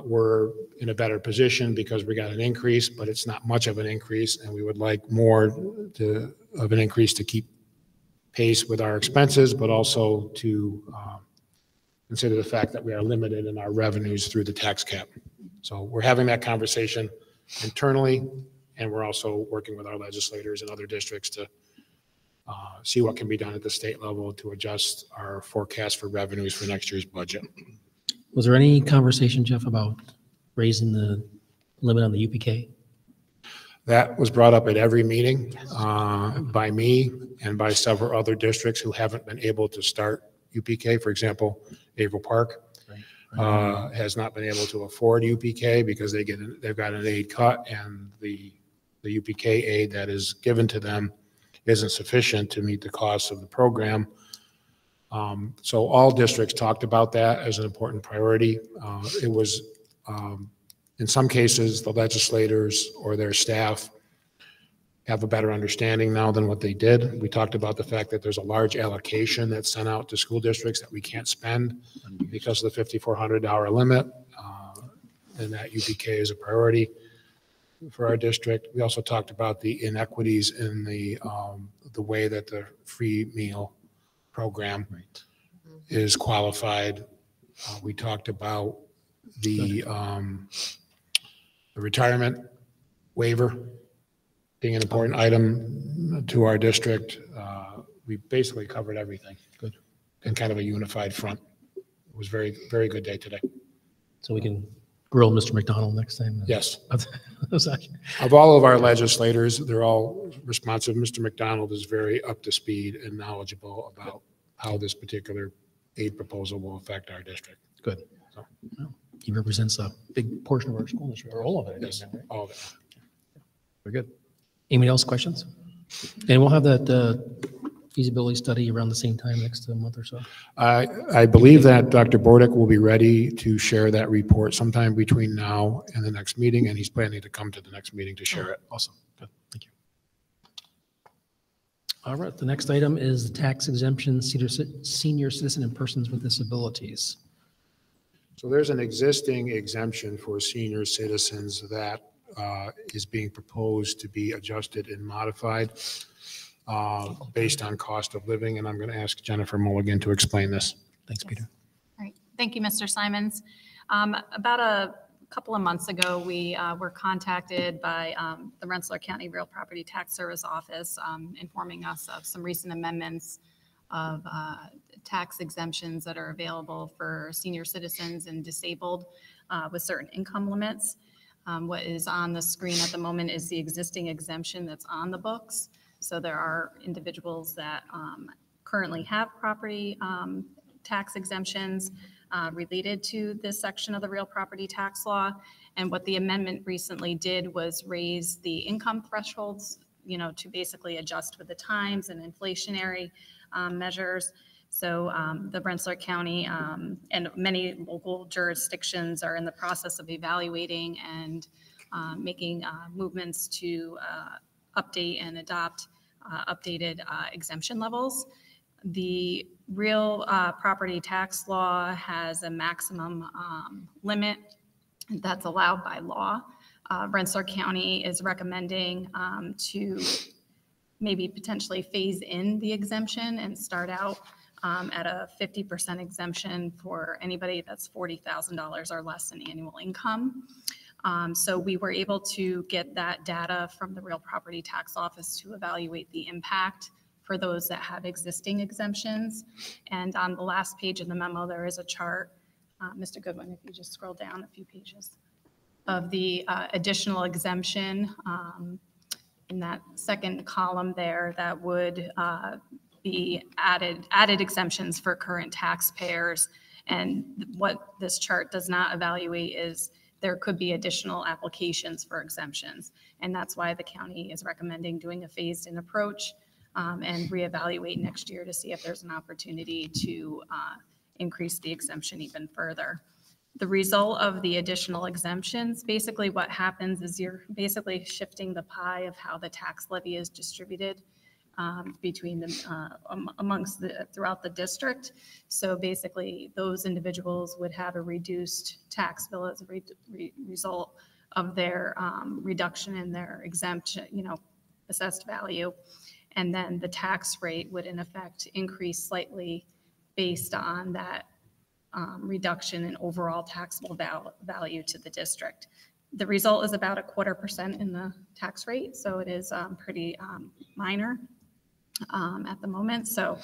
We're in a better position because we got an increase, but it's not much of an increase, and we would like more of an increase to keep pace with our expenses, but also to consider the fact that we are limited in our revenues through the tax cap. So we're having that conversation internally, and we're also working with our legislators in other districts to see what can be done at the state level to adjust our forecast for revenues for next year's budget. Was there any conversation, Jeff, about raising the limit on the UPK? That was brought up at every meeting by me and by several other districts who haven't been able to start UPK. For example, Averill Park has not been able to afford UPK because they've got an aid cut, and the UPK aid that is given to them isn't sufficient to meet the costs of the program. So all districts talked about that as an important priority. It was, in some cases, the legislators or their staff have a better understanding now than what they did. We talked about the fact that there's a large allocation that's sent out to school districts that we can't spend because of the $5,400 limit, and that UPK is a priority for our district. We also talked about the inequities in the way that the free meal program is qualified. We talked about the retirement waiver being an important item to our district. We basically covered everything. Good. In kind of a unified front. It was very, very good day today. So we can grill Mr. McDonald next time? Yes. Of all of our legislators, they're all responsive. Mr. McDonald is very up to speed and knowledgeable about how this particular aid proposal will affect our district. Good. So, well, he represents a big portion of our school district, or all of it. Yes, right? all of it. Very good. Anybody else questions? And we'll have that feasibility study around the same time next month or so. I believe that Dr. Bordick will be ready to share that report sometime between now and the next meeting, and he's planning to come to the next meeting to share it. Awesome. Good. Thank you. All right. The next item is the tax exemption senior citizen and persons with disabilities. So there's an existing exemption for senior citizens that is being proposed to be adjusted and modified based on cost of living. And I'm going to ask Jennifer Mulligan to explain this. Thanks, Peter. All right. Thank you, Mr. Simons. About a couple of months ago, we were contacted by the Rensselaer County Real Property Tax Service Office informing us of some recent amendments of tax exemptions that are available for senior citizens and disabled with certain income limits. What is on the screen at the moment is the existing exemption that's on the books. So there are individuals that currently have property tax exemptions related to this section of the real property tax law. And what the amendment recently did was raise the income thresholds, to basically adjust with the times and inflationary measures. So the Rensselaer County and many local jurisdictions are in the process of evaluating and making movements to update and adopt updated exemption levels. The real property tax law has a maximum limit that's allowed by law. Rensselaer County is recommending to maybe potentially phase in the exemption and start out at a 50% exemption for anybody that's $40,000 or less in annual income. So we were able to get that data from the Real Property Tax Office to evaluate the impact for those that have existing exemptions. And on the last page of the memo, there is a chart, Mr. Goodwin, if you just scroll down a few pages, of the additional exemption in that second column there that would be added exemptions for current taxpayers. And what this chart does not evaluate is there could be additional applications for exemptions. And that's why the county is recommending doing a phased-in approach and reevaluate next year to see if there's an opportunity to increase the exemption even further. The result of the additional exemptions, basically what happens is you're basically shifting the pie of how the tax levy is distributed between them throughout the district. So basically those individuals would have a reduced tax bill as a result of their reduction in their exemption, assessed value. And then the tax rate would in effect increase slightly based on that reduction in overall taxable value to the district. The result is about 1/4% in the tax rate, so it is pretty minor at the moment. So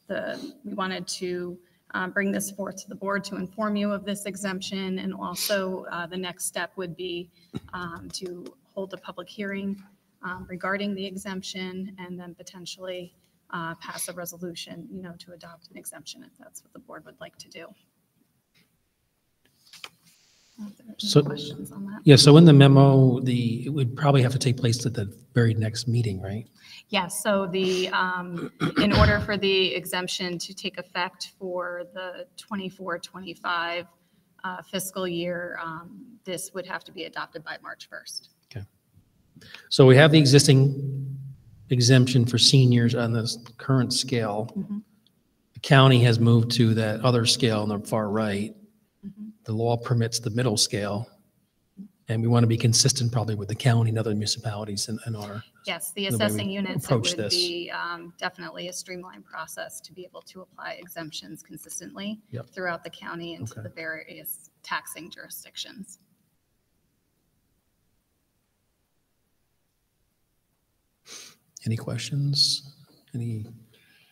we wanted to bring this forth to the board to inform you of this exemption, and also the next step would be to hold a public hearing regarding the exemption, and then potentially pass a resolution, to adopt an exemption if that's what the board would like to do. So, questions on that? yeah, so in the memo, it would probably have to take place at the very next meeting, right? Yes, so in order for the exemption to take effect for the 24-25 fiscal year, this would have to be adopted by March 1st. Okay. So we have the existing exemption for seniors on this current scale. Mm-hmm. The county has moved to that other scale on the far right. Mm-hmm. The law permits the middle scale, and we want to be consistent probably with the county and other municipalities in our. Yes, the way we assessing units, it approach would this. be definitely a streamlined process to be able to apply exemptions consistently Yep. throughout the county and to Okay. the various taxing jurisdictions. Any questions? Any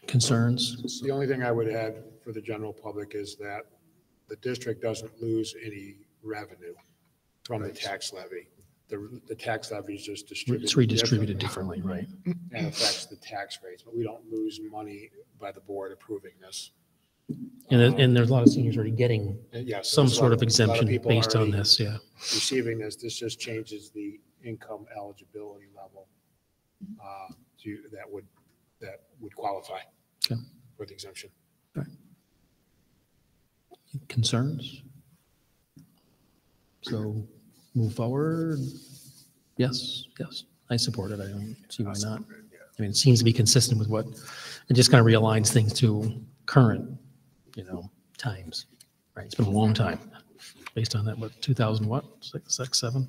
concerns? The only thing I would add for the general public is that the district doesn't lose any revenue from the tax levy. The tax levy is just distributed. It's redistributed differently, right? And affects the tax rates, but we don't lose money by the board approving this. And there's a lot of seniors already getting Yes. some sort of exemption based on this, yeah. Receiving this just changes the income eligibility level that would qualify Okay. for the exemption. Concerns? So move forward? Yes, I support it. I don't see why not. I mean, it seems to be consistent with it just kind of realigns things to current, times, right? It's been a long time, based on that, 2000 what, 6, 7?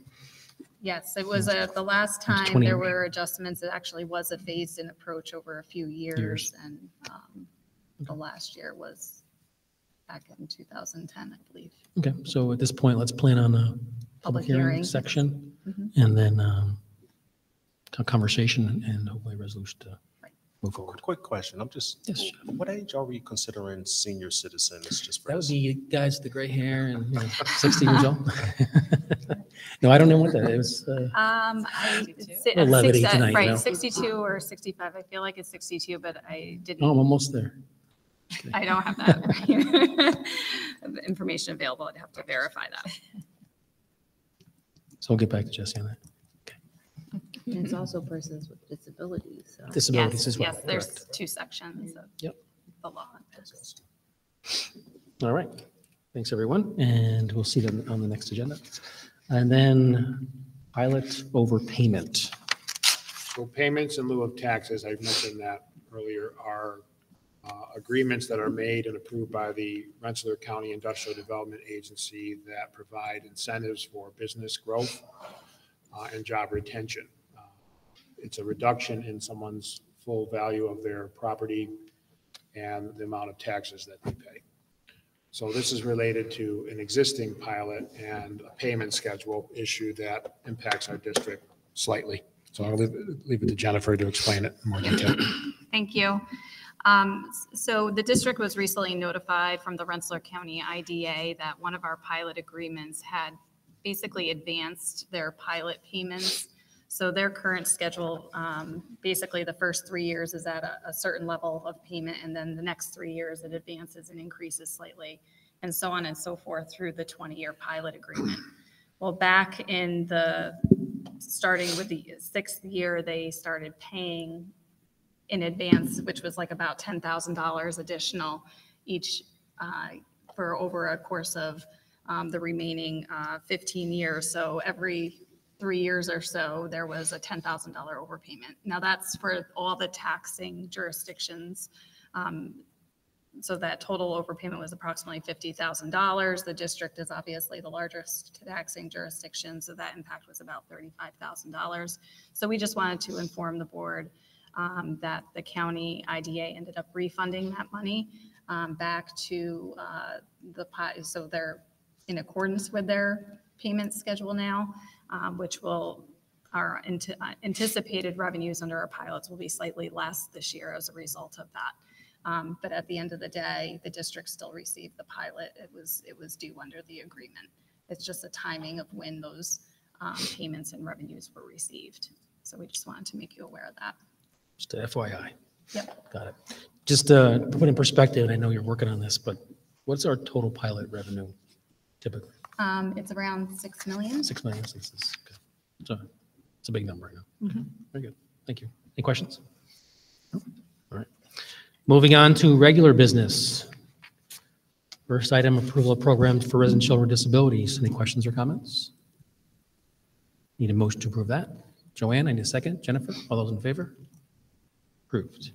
Yes, it was the last time 20 there years. were adjustments. It actually was a phased-in approach over a few years. And the last year was back in 2010, I believe. Okay, so at this point, let's plan on a public hearing hearing. section, Mhm. and then a conversation and hopefully a resolution to move forward. Quick question. Yes, Jeff. What age are we considering senior citizens? Just for That would us? be guys with the gray hair and 60 years old. No, I don't know what that is. At levity tonight, right, no? 62 or 65. I feel like it's 62, but I didn't. Oh, I'm almost there. I don't have that information available. I'd have to verify that. So we'll get back to Jesse on that. And it's also persons with disabilities. So. Disabilities Yes, as well. yes, there's correct. 2 sections of Yep. the law. All right. Thanks, everyone. And we'll see them on the next agenda. And then pilot overpayment. So payments in lieu of taxes, I mentioned that earlier, are agreements that are made and approved by the Rensselaer County Industrial Development Agency that provide incentives for business growth and job retention. It's a reduction in someone's full value of their property and the amount of taxes that they pay. So this is related to an existing pilot and a payment schedule issue that impacts our district slightly. So I'll leave it to Jennifer to explain it in more detail. Thank you. So the district was recently notified from the Rensselaer County IDA that one of our pilot agreements had basically advanced their pilot payments. So their current schedule, basically the first 3 years is at a certain level of payment, and then the next 3 years it advances and increases slightly, and so on and so forth through the 20-year pilot agreement. Well, back in starting with the 6th year, they started paying in advance, which was like about $10,000 additional each for over a course of the remaining 15 years. So every 3 years or so, there was a $10,000 overpayment. Now that's for all the taxing jurisdictions. So that total overpayment was approximately $50,000. The district is obviously the largest taxing jurisdiction, so that impact was about $35,000. So we just wanted to inform the board that the county IDA ended up refunding that money back to so they're in accordance with their payment schedule now, which our anticipated revenues under our pilots will be slightly less this year as a result of that. But at the end of the day, the district still received the pilot. It was due under the agreement. It's just a timing of when those payments and revenues were received. So we just wanted to make you aware of that. Just a FYI. Yep. Got it. Just to put in perspective, and I know you're working on this, but what's our total pilot revenue typically? It's around $6 million. 6 million. So it's a big number right now. Mm-hmm. Very good. Thank you. Any questions? No? All right. Moving on to regular business. First item, approval of programs for resident children with disabilities. Any questions or comments? Need a motion to approve that. Joanne, I need a second. Jennifer, all those in favor? Approved.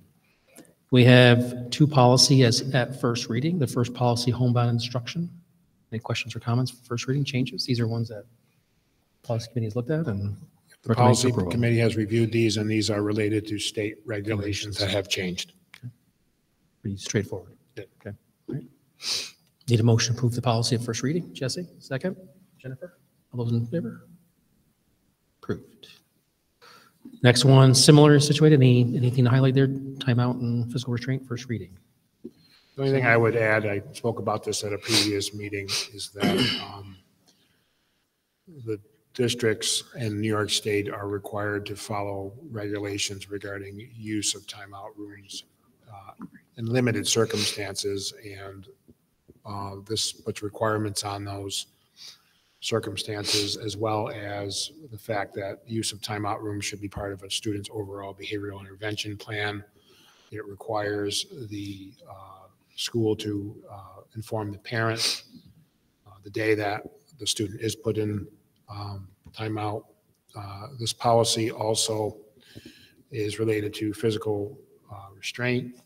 We have two policies at first reading. The first policy, homebound instruction. Any questions or comments for first reading changes? These are ones that policy committee has looked at and The policy committee has reviewed these, and these are related to state regulations that have changed. Okay. Pretty straightforward. Yeah. Okay. All right. Need a motion to approve the policy at first reading. Jesse, second. Jennifer, all those in favor? Approved. Next one, similar situated. Anything to highlight there? Timeout and physical restraint, first reading. The only thing I would add, I spoke about this at a previous meeting, is that the districts in New York State are required to follow regulations regarding use of timeout rooms in limited circumstances, and this puts requirements on those circumstances, as well as the fact that use of timeout rooms should be part of a student's overall behavioral intervention plan. It requires the school to inform the parent the day that the student is put in timeout. This policy also is related to physical restraint.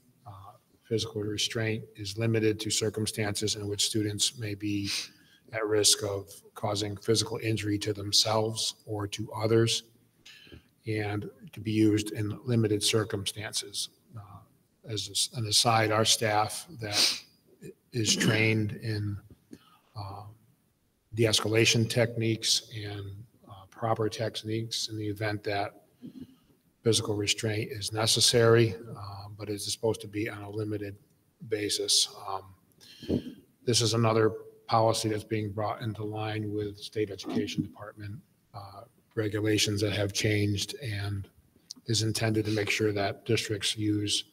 Physical restraint is limited to circumstances in which students may be at risk of causing physical injury to themselves or to others, and to be used in limited circumstances. As an aside, our staff that is trained in de-escalation techniques and proper techniques in the event that physical restraint is necessary, but it's supposed to be on a limited basis. This is another policy that's being brought into line with state education department regulations that have changed, and is intended to make sure that districts use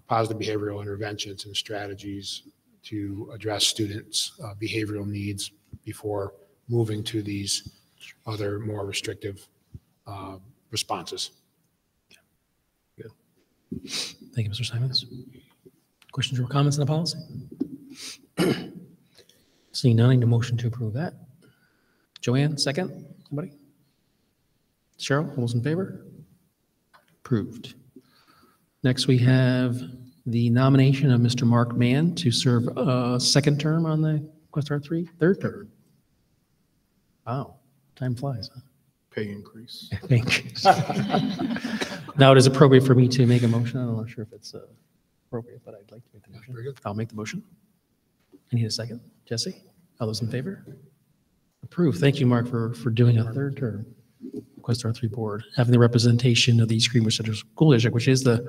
positive behavioral interventions and strategies to address students' behavioral needs before moving to these other more restrictive responses. Good. Thank you, Mr. Simons. Questions or comments on the policy? Seeing none, I need a motion to approve that. Joanne, second. Somebody? Cheryl, all those in favor? Approved. Next, we have the nomination of Mr. Mark Mann to serve a second term on the Quest R3, third term. Wow, time flies. Huh? Pay increase. Thank you. Now it is appropriate for me to make a motion. I'm not sure if it's appropriate, but I'd like to make the motion. Very good. I'll make the motion. I need a second. Jesse? All those in favor? Approved. Thank you, Mark, for doing a third term. Quest R3 board, having the representation of the East Greenbush Central School District, which is the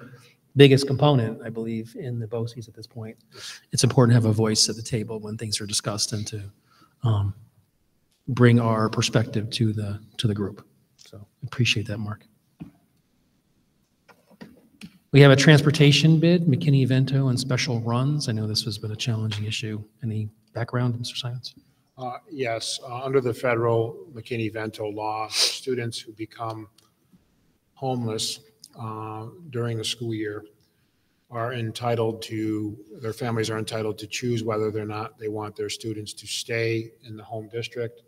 biggest component, I believe, in the BOCES at this point. It's important to have a voice at the table when things are discussed and to bring our perspective to the group. So appreciate that, Mark. We have a transportation bid, McKinney-Vento and special runs. I know this has been a challenging issue. Any background, Mr. Simons? Yes, under the federal McKinney-Vento law, students who become homeless during the school year are entitled to, their families are entitled to choose whether or not they want their students to stay in the home district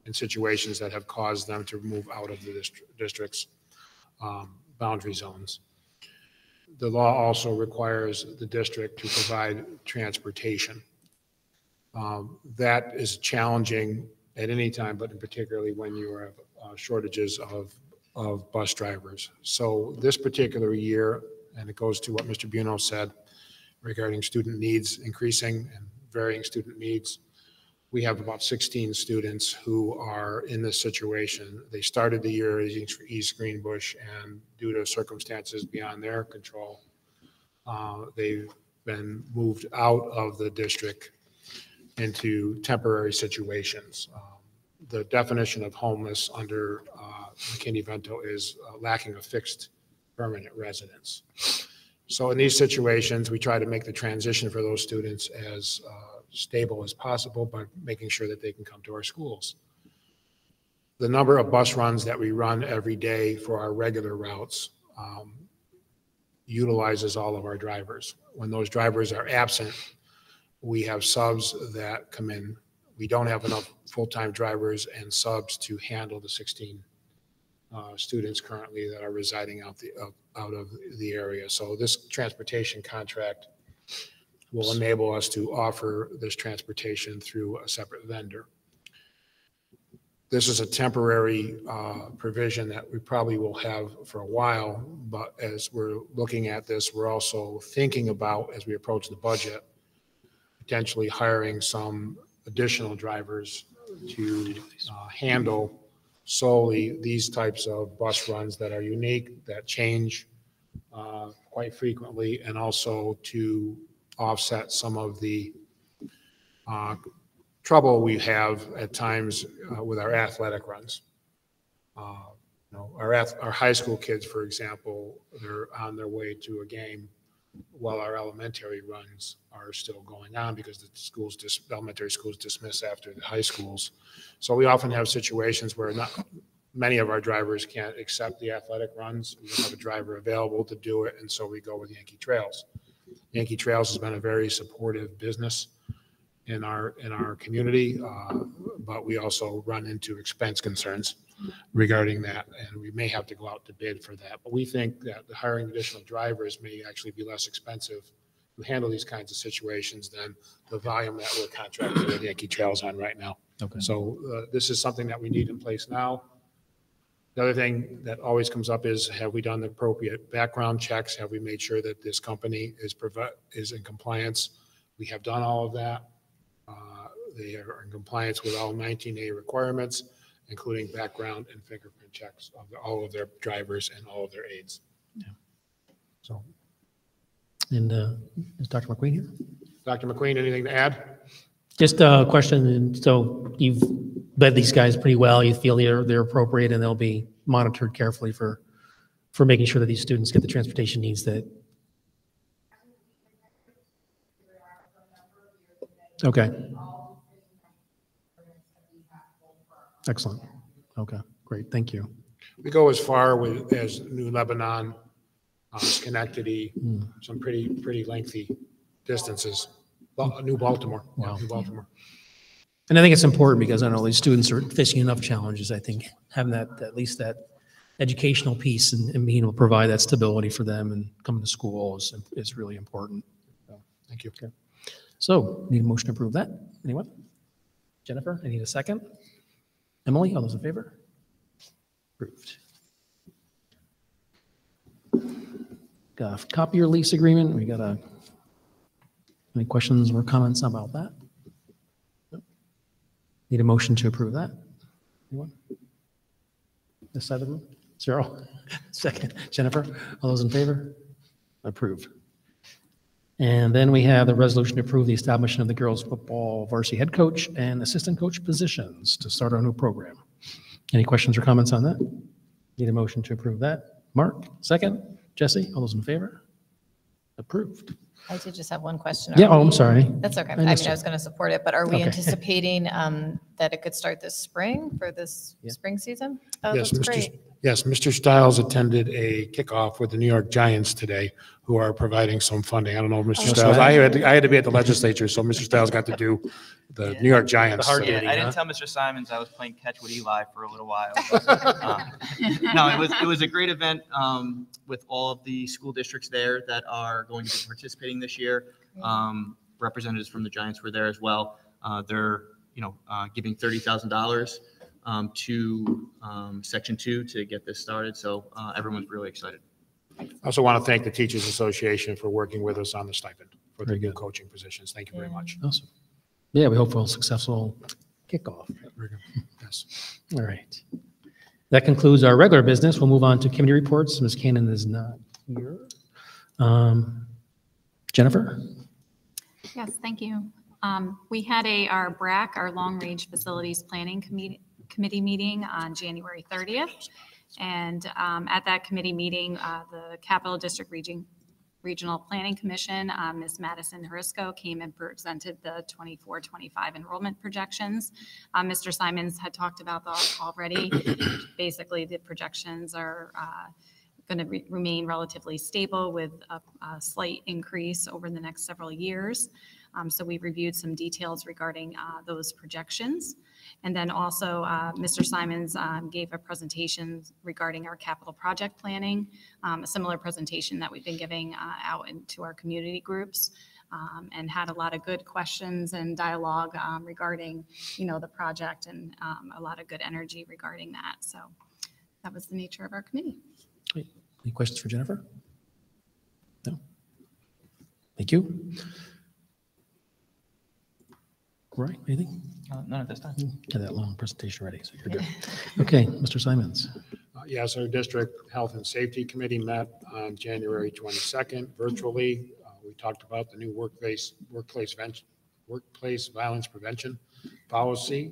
in situations that have caused them to move out of the district's boundary zones. The law also requires the district to provide transportation. That is challenging at any time, but particularly when you have shortages of bus drivers. So this particular year, and it goes to what Mr. Buno said regarding student needs increasing and varying student needs, we have about 16 students who are in this situation. They started the year at East Greenbush, and due to circumstances beyond their control, they've been moved out of the district into temporary situations. The definition of homeless under McKinney-Vento is lacking a fixed permanent residence. So in these situations, we try to make the transition for those students as stable as possible by making sure that they can come to our schools. The number of bus runs that we run every day for our regular routes utilizes all of our drivers. When those drivers are absent, we have subs that come in. We don't have enough full-time drivers and subs to handle the 16 students currently that are residing out of the area. So this transportation contract will enable us to offer this transportation through a separate vendor. This is a temporary provision that we probably will have for a while, but as we're looking at this, we're also thinking about, as we approach the budget, potentially hiring some additional drivers to handle solely these types of bus runs that are unique, that change quite frequently, and also to offset some of the trouble we have at times with our athletic runs. Our high school kids, for example, they're on their way to a game while our elementary runs are still going on because the elementary schools dismiss after the high schools. So we often have situations where many of our drivers can't accept the athletic runs. We don't have a driver available to do it, and so we go with Yankee Trails. Yankee Trails has been a very supportive business in our community, but we also run into expense concerns regarding that, and we may have to go out to bid for that. But we think that hiring additional drivers may actually be less expensive to handle these kinds of situations than the volume that we're contracted with Yankee Trails on right now. Okay. So this is something that we need in place now. The other thing that always comes up is, have we done the appropriate background checks? Have we made sure that this company is in compliance? We have done all of that. They are in compliance with all 19A requirements, including background and fingerprint checks of all of their drivers and all of their aides. Yeah. So, And is Dr. McQueen here? Dr. McQueen, anything to add? Just a question. And so you've led these guys pretty well. You feel they're appropriate and they'll be monitored carefully for making sure that these students get the transportation needs that. Okay. Excellent. Okay, great. Thank you. We go as far as New Lebanon, Schenectady, some pretty lengthy distances. New Baltimore. Wow. Yeah, New Baltimore. And I think it's important because I know these students are facing enough challenges. I think having that, at least that educational piece and being able to provide that stability for them and coming to school is really important. So, Thank you. okay. So need a motion to approve that? Anyone? Jennifer, I need a second. Emily, all those in favor? Approved. Got a copier lease agreement. We got any questions or comments about that? No. Need a motion to approve that? Anyone? This side of the room? Zero. Second. Jennifer, all those in favor? Approved. And then we have the resolution to approve the establishment of the girls' football varsity head coach and assistant coach positions to start our new program. Any questions or comments on that? Need a motion to approve that? Mark, second. Jesse, all those in favor? Approved. I did just have one question. Yeah, Are I'm we- sorry. That's okay. I I mean, missed I it. was going to support it, but are we Okay. anticipating that it could start this spring for this Yeah. spring season? Oh, Yes, that's Mr. great. Yes, Mr. Stiles attended a kickoff with the New York Giants today, who are providing some funding. I don't know, Mr. Oh, Stiles, that's I had to be at the legislature, so Mr. Stiles got to do the New York Giants. The hard so- hitting. Yeah, I huh? didn't tell Mr. Simons I was playing catch with Eli for a little while. No, it was a great event with all of the school districts there that are going to be participating this year. Representatives from the Giants were there as well. They're giving $30,000 to Section 2 to get this started. So everyone's really excited. I also want to thank the Teachers Association for working with us on the stipend for the Very new good. coaching positions. Thank you very much. Awesome. Yeah, we hope for a successful kickoff. Very good. Yes. All right. That concludes our regular business. We'll move on to committee reports. Ms. Cannon is not here. Jennifer? Yes, thank you. We had our BRAC, our Long Range Facilities Planning Committee meeting on January 30th. And at that committee meeting, the Capital District Regional Planning Commission, Ms. Madison Harisco, came and presented the 24-25 enrollment projections. Mr. Simons had talked about that already. Basically, the projections are going to remain relatively stable with a slight increase over the next several years. So we reviewed some details regarding those projections. And then also Mr. Simons gave a presentation regarding our capital project planning, a similar presentation that we've been giving out into our community groups, and had a lot of good questions and dialogue regarding, the project, and a lot of good energy regarding that. So that was the nature of our committee. Great. Any questions for Jennifer? No? Thank you. Right, anything? None at this time. Had that long presentation ready, so you're good. Okay, Mr. Simons. Yes, our district health and safety committee met on January 22nd virtually. We talked about the new workplace violence prevention policy.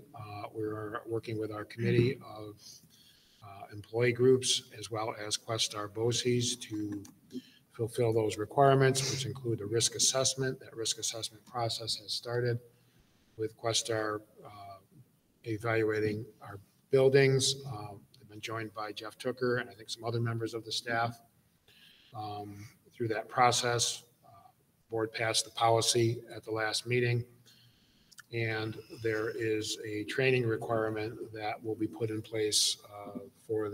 We're working with our committee of employee groups as well as Questar BOCES to fulfill those requirements, which include a risk assessment. That risk assessment process has started with Questar evaluating our buildings. They've been joined by Jeff Tooker and I think some other members of the staff. Through that process, board passed the policy at the last meeting, and there is a training requirement that will be put in place for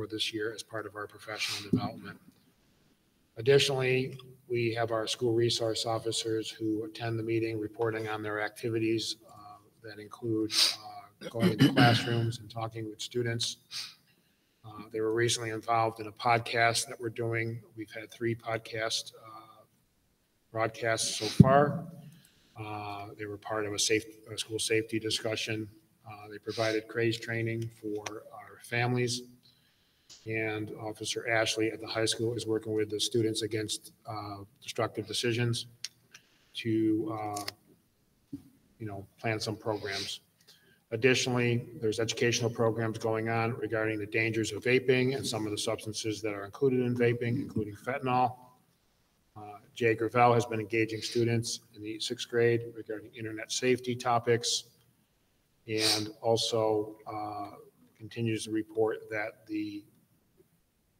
this year as part of our professional development. Additionally, we have our school resource officers who attend the meeting reporting on their activities that include going into classrooms and talking with students. They were recently involved in a podcast that we're doing. We've had 3 podcast broadcasts so far. They were part of a school safety discussion. They provided CRAZE training for our families. And Officer Ashley at the high school is working with the students against destructive decisions to, plan some programs. Additionally, there's educational programs going on regarding the dangers of vaping and some of the substances that are included in vaping, including fentanyl. Jay Gravel has been engaging students in the 6th grade regarding internet safety topics, and also continues to report that the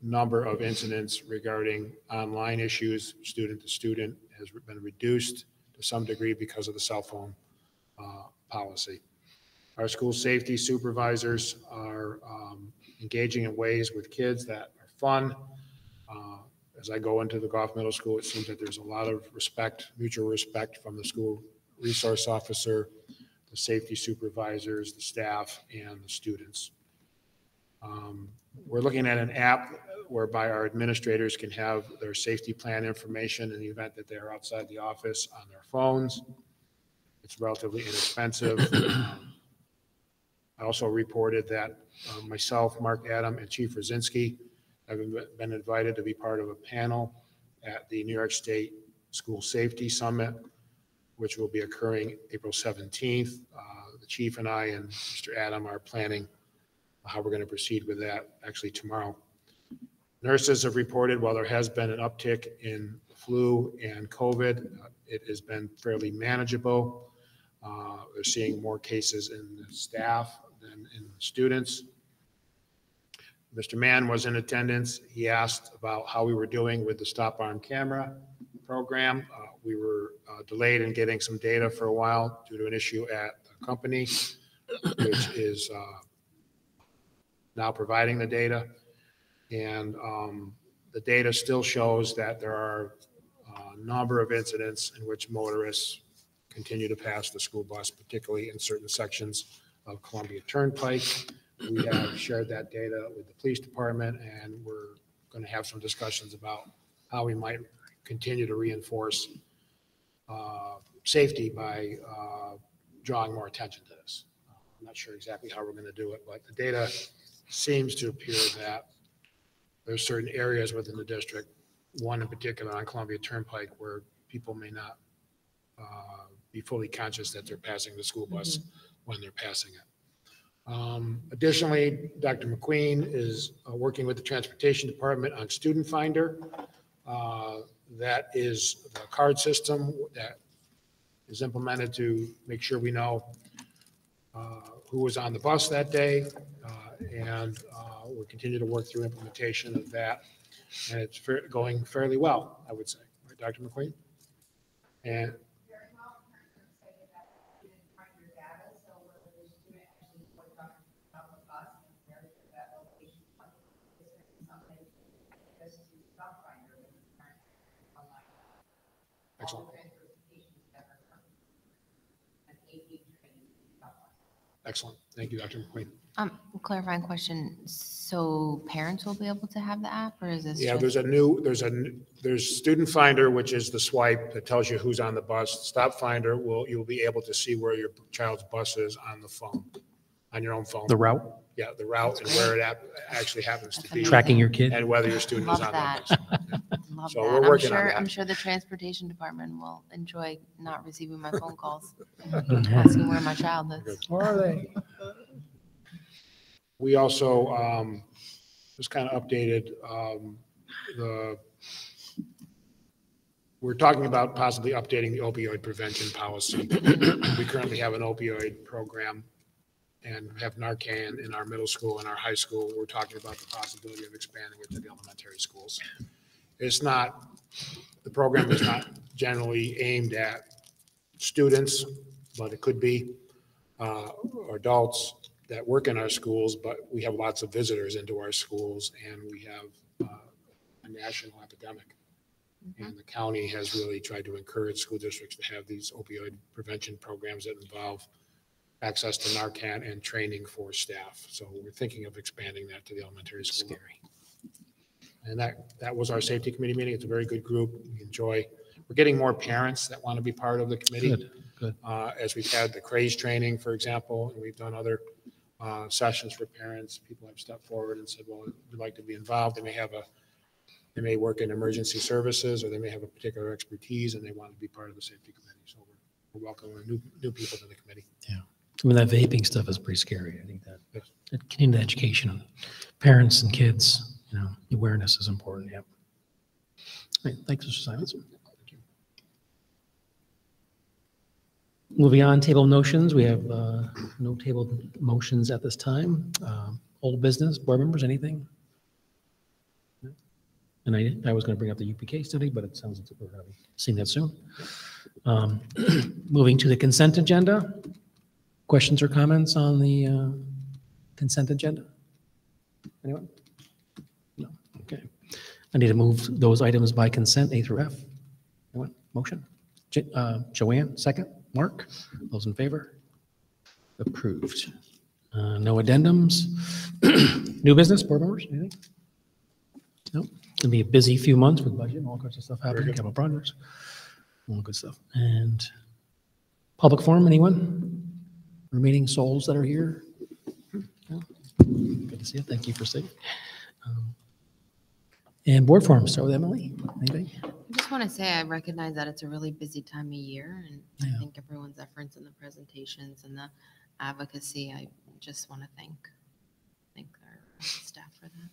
number of incidents regarding online issues, student to student, has been reduced to some degree because of the cell phone policy. Our school safety supervisors are engaging in ways with kids that are fun. As I go into the Goff Middle School, it seems that there's a lot of respect, mutual respect from the school resource officer, the safety supervisors, the staff, and the students. We're looking at an app whereby our administrators can have their safety plan information in the event that they're outside the office on their phones. It's relatively inexpensive. I also reported that myself, Mark Adam, and Chief Rosinski have been invited to be part of a panel at the New York State School Safety Summit, which will be occurring April 17th. The chief and I and Mr. Adam are planning how we're going to proceed with that actually tomorrow. Nurses have reported while there has been an uptick in flu and COVID, it has been fairly manageable. They're seeing more cases in the staff than in the students. Mr. Mann was in attendance. He asked about how we were doing with the stop arm camera program. We were delayed in getting some data for a while due to an issue at the company, which is now providing the data. And the data still shows that there are a number of incidents in which motorists continue to pass the school bus, particularly in certain sections of Columbia Turnpike. We have shared that data with the police department, and we're going to have some discussions about how we might continue to reinforce safety by drawing more attention to this. I'm not sure exactly how we're going to do it, but the data seems to appear that there's certain areas within the district, one in particular on Columbia Turnpike, where people may not be fully conscious that they're passing the school bus when they're passing it. Additionally, Dr. McQueen is working with the Transportation Department on Student Finder. That is the card system that is implemented to make sure we know who was on the bus that day. And we'll continue to work through implementation of that. And it's going fairly well, I would say. Right, Dr. McQueen? And excellent. Excellent. Thank you, Dr. McQueen. Clarifying question. So parents will be able to have the app, or is this? Yeah, just... there's Student Finder, which is the swipe that tells you who's on the bus. Stop Finder you'll be able to see where your child's bus is on the phone, on your own phone. The route? Yeah, the route and where it actually happens to be. Tracking your kid? And whether your student is on that bus. Love So that. we're working on that. I'm sure the transportation department will enjoy not receiving my phone calls asking where my child is. Where are they? We also just kind of updated we're talking about possibly updating the opioid prevention policy. We currently have an opioid program and have Narcan in our middle school and our high school. We're talking about the possibility of expanding it to the elementary schools. The program is not generally aimed at students, but it could be, or adults that work in our schools, but we have lots of visitors into our schools, and we have a national epidemic. And the county has really tried to encourage school districts to have these opioid prevention programs that involve access to Narcan and training for staff. So we're thinking of expanding that to the elementary school. Scary. And that was our safety committee meeting. It's a very good group. We're getting more parents that want to be part of the committee. Good. As we've had the CRAZE training, for example, and we've done other sessions for parents. People have stepped forward and said, well, we'd like to be involved. They may work in emergency services, or they may have a particular expertise and they want to be part of the safety committee. So we're welcoming new people to the committee. Yeah. I mean, that vaping stuff is pretty scary. I think that getting the education on parents and kids, awareness is important. Yep. All right, thanks, Mr. Simons. Moving on, table motions. We have no table motions at this time. Old business, board members, anything? And I was going to bring up the UPK study, but it sounds like we're going to be seeing that soon. Moving to the consent agenda. Questions or comments on the consent agenda? Anyone? No, okay. I need to move those items by consent, A through F. Anyone? Motion? Joanne, second. Mark? Those in favor? Approved. No addendums. New business, board members, anything? No. It's gonna be a busy few months with budget and all kinds of stuff happening, capital projects, all good stuff. And public forum, anyone? Remaining souls that are here? No? Good to see you. Thank you for staying. And board forum, start with Emily. Anything? I just want to say I recognize that it's a really busy time of year, and Yeah. I think everyone's efforts in the presentations and the advocacy, I just want to thank our staff for that.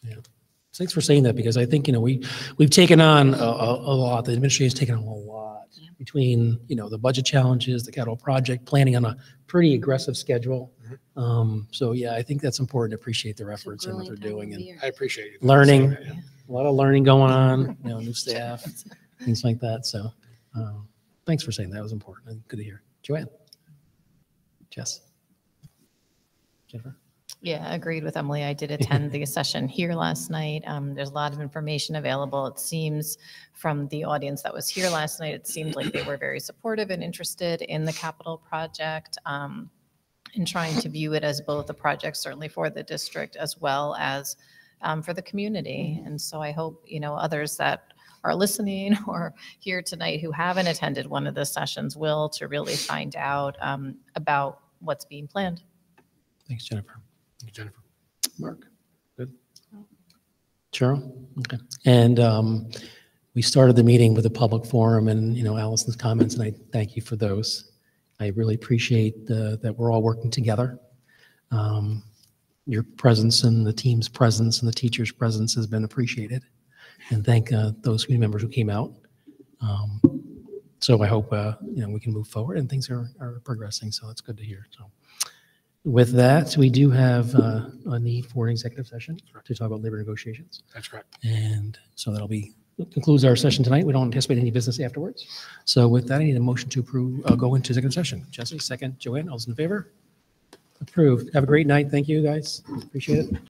Yeah. Thanks for saying that, because I think, we've taken on a lot, the administration's taken on a lot Yeah. between, the budget challenges, the capital project, planning on a pretty aggressive schedule. So yeah, I think that's important to appreciate their It's a efforts and what grueling they're time of doing, the and year. I appreciate you. learning, saying that, yeah. a lot of learning going on, new staff, things like that. So thanks for saying that. It was important and good to hear. Joanne? Jess? Jennifer? Yeah, agreed with Emily. I did attend the session here last night. There's a lot of information available. It seems from the audience that was here last night, it seemed like they were very supportive and interested in the capital project, in trying to view it as both a project certainly for the district as well as for the community. And so I hope, others that are listening or here tonight who haven't attended one of the sessions will to really find out about what's being planned. Thanks, Jennifer. Thank you, Jennifer. Mark? Good. Cheryl? Okay. And we started the meeting with a public forum and, Allison's comments, and I thank you for those. I really appreciate that we're all working together. Your presence and the team's presence and the teacher's presence has been appreciated. And thank those community members who came out. So I hope, we can move forward and things are progressing. So that's good to hear. So with that, we do have a need for an executive session to talk about labor negotiations. That's correct. And so concludes our session tonight. We don't anticipate any business afterwards. So with that, I need a motion to approve, go into executive session. Jesse, second. Joanne, all those in favor? Approved. Have a great night. Thank you, guys. Appreciate it.